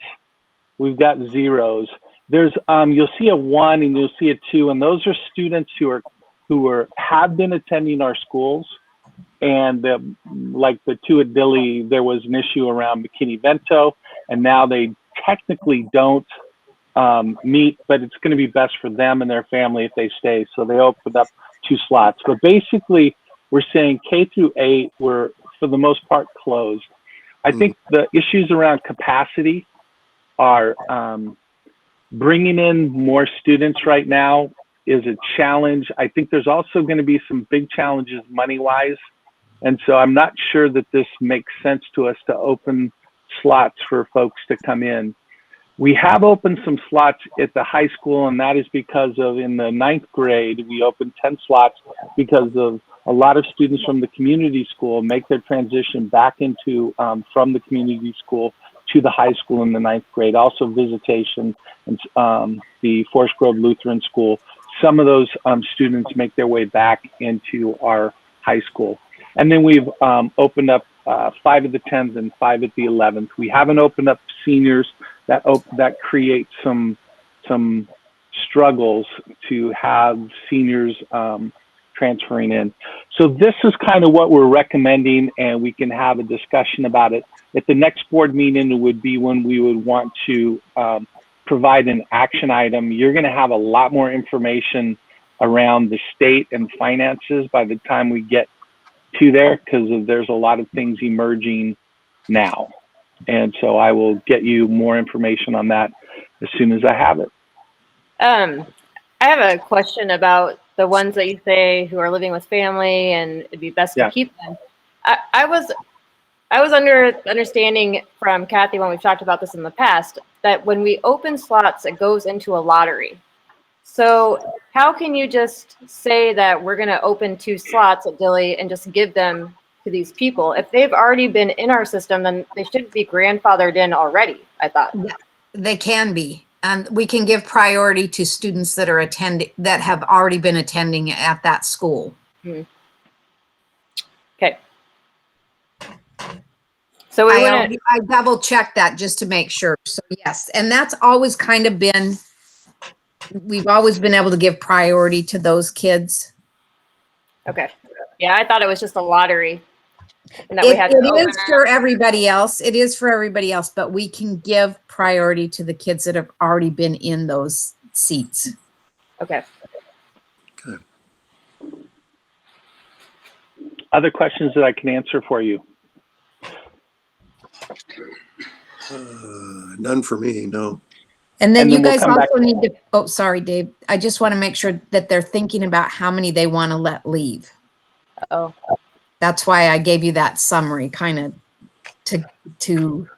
We've got zeros. There's you'll see a 1 and you'll see a 2, and those are students who have been attending our schools. And like the 2 at Dilley, there was an issue around McKinney-Vento, and now they technically don't meet, but it's going to be best for them and their family if they stay. So they opened up 2 slots. But basically, we're saying K through 8 were, for the most part, closed. I think the issues around capacity are bringing in more students right now is a challenge. I think there's also going to be some big challenges money-wise. And so I'm not sure that this makes sense to us to open slots for folks to come in. We have opened some slots at the high school, and that is because of, in the 9th grade, we opened 10 slots because of a lot of students from the community school make their transition back into, from the community school to the high school in the 9th grade. Also visitation and the Forest Grove Lutheran School. Some of those students make their way back into our high school. And then we've opened up 5 of the 10th and 5 at the 11th. We haven't opened up seniors. That creates some struggles to have seniors transferring in. So this is kind of what we're recommending, and we can have a discussion about it. At the next board meeting would be when we would want to provide an action item. You're going to have a lot more information around the state and finances by the time we get to there, because there's a lot of things emerging now. And so I will get you more information on that as soon as I have it.
I have a question about the ones that you say who are living with family and it'd be best to keep them. I was understanding from Kathy when we've talked about this in the past that when we open slots, it goes into a lottery. So how can you just say that we're going to open 2 slots at Dilley and just give them to these people? If they've already been in our system, then they should be grandfathered in already, I thought.
They can be. We can give priority to students that are that have already been attending at that school.
Okay. So
I double checked that just to make sure. So yes, and that's always kind of been, we've always been able to give priority to those kids.
Okay. Yeah, I thought it was just a lottery. And that
It is for everybody else. It is for everybody else, but we can give priority to the kids that have already been in those seats.
Okay.
Okay.
Other questions that I can answer for you?
None for me, no.
And then you guys also need to, oh, sorry, Dave. I just want to make sure that they're thinking about how many they want to let leave.
Oh.
That's why I gave you that summary, kind of to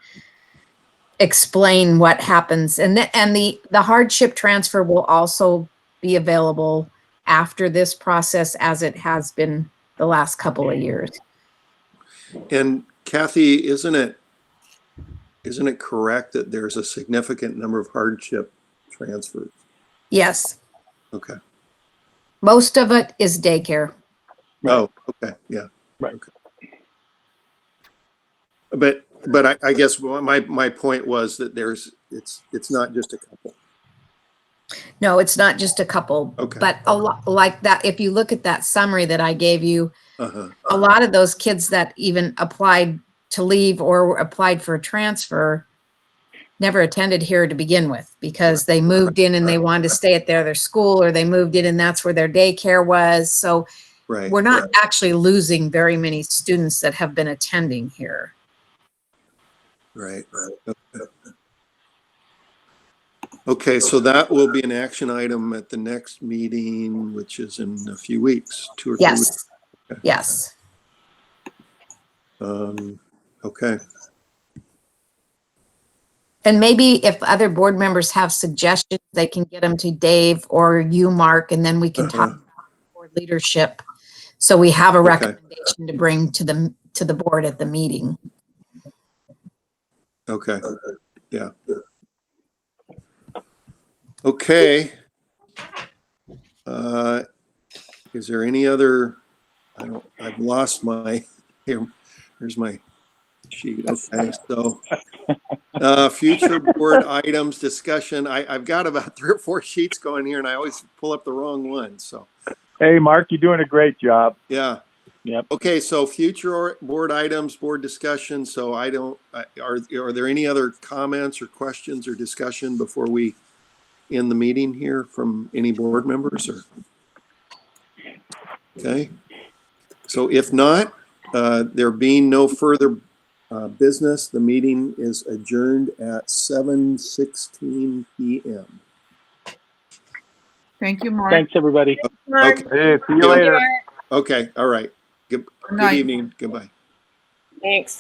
explain what happens. And the hardship transfer will also be available after this process, as it has been the last couple of years.
And Kathy, isn't it correct that there's a significant number of hardship transfers?
Yes.
Okay.
Most of it is daycare.
Oh, okay. Yeah.
Right.
Okay. But I guess my point was that it's not just a couple.
No, it's not just a couple.
Okay.
But a lot like that. If you look at that summary that I gave you,
Uh-huh.
a lot of those kids that even applied to leave or applied for a transfer never attended here to begin with, because they moved in and they wanted to stay at their school, or they moved in and that's where their daycare was. So we're not actually losing very many students that have been attending here.
Right. Okay, so that will be an action item at the next meeting, which is in a few weeks, 2 or 3 weeks. Okay.
Yes.
Okay.
And maybe if other board members have suggestions, they can get them to Dave or you, Mark, and then we can talk about board leadership. So we have a recommendation to bring to the board at the meeting.
Okay. Yeah. Okay. Is there any other? I've lost my. Here's my sheet. Okay. So, future board items discussion. I've got about 3 or 4 sheets going here, and I always pull up the wrong one. So.
Hey, Mark, you're doing a great job.
Yeah.
Yep.
Okay, so future board items, board discussion. So are there any other comments or questions or discussion before we end the meeting here from any board members? Or okay. So if not, there being no further business, the meeting is adjourned at 7:16 p.m.
Thank you, Mark.
Thanks, everybody.
Okay.
Hey, see you later.
Okay. All right. Good evening. Goodbye.
Thanks.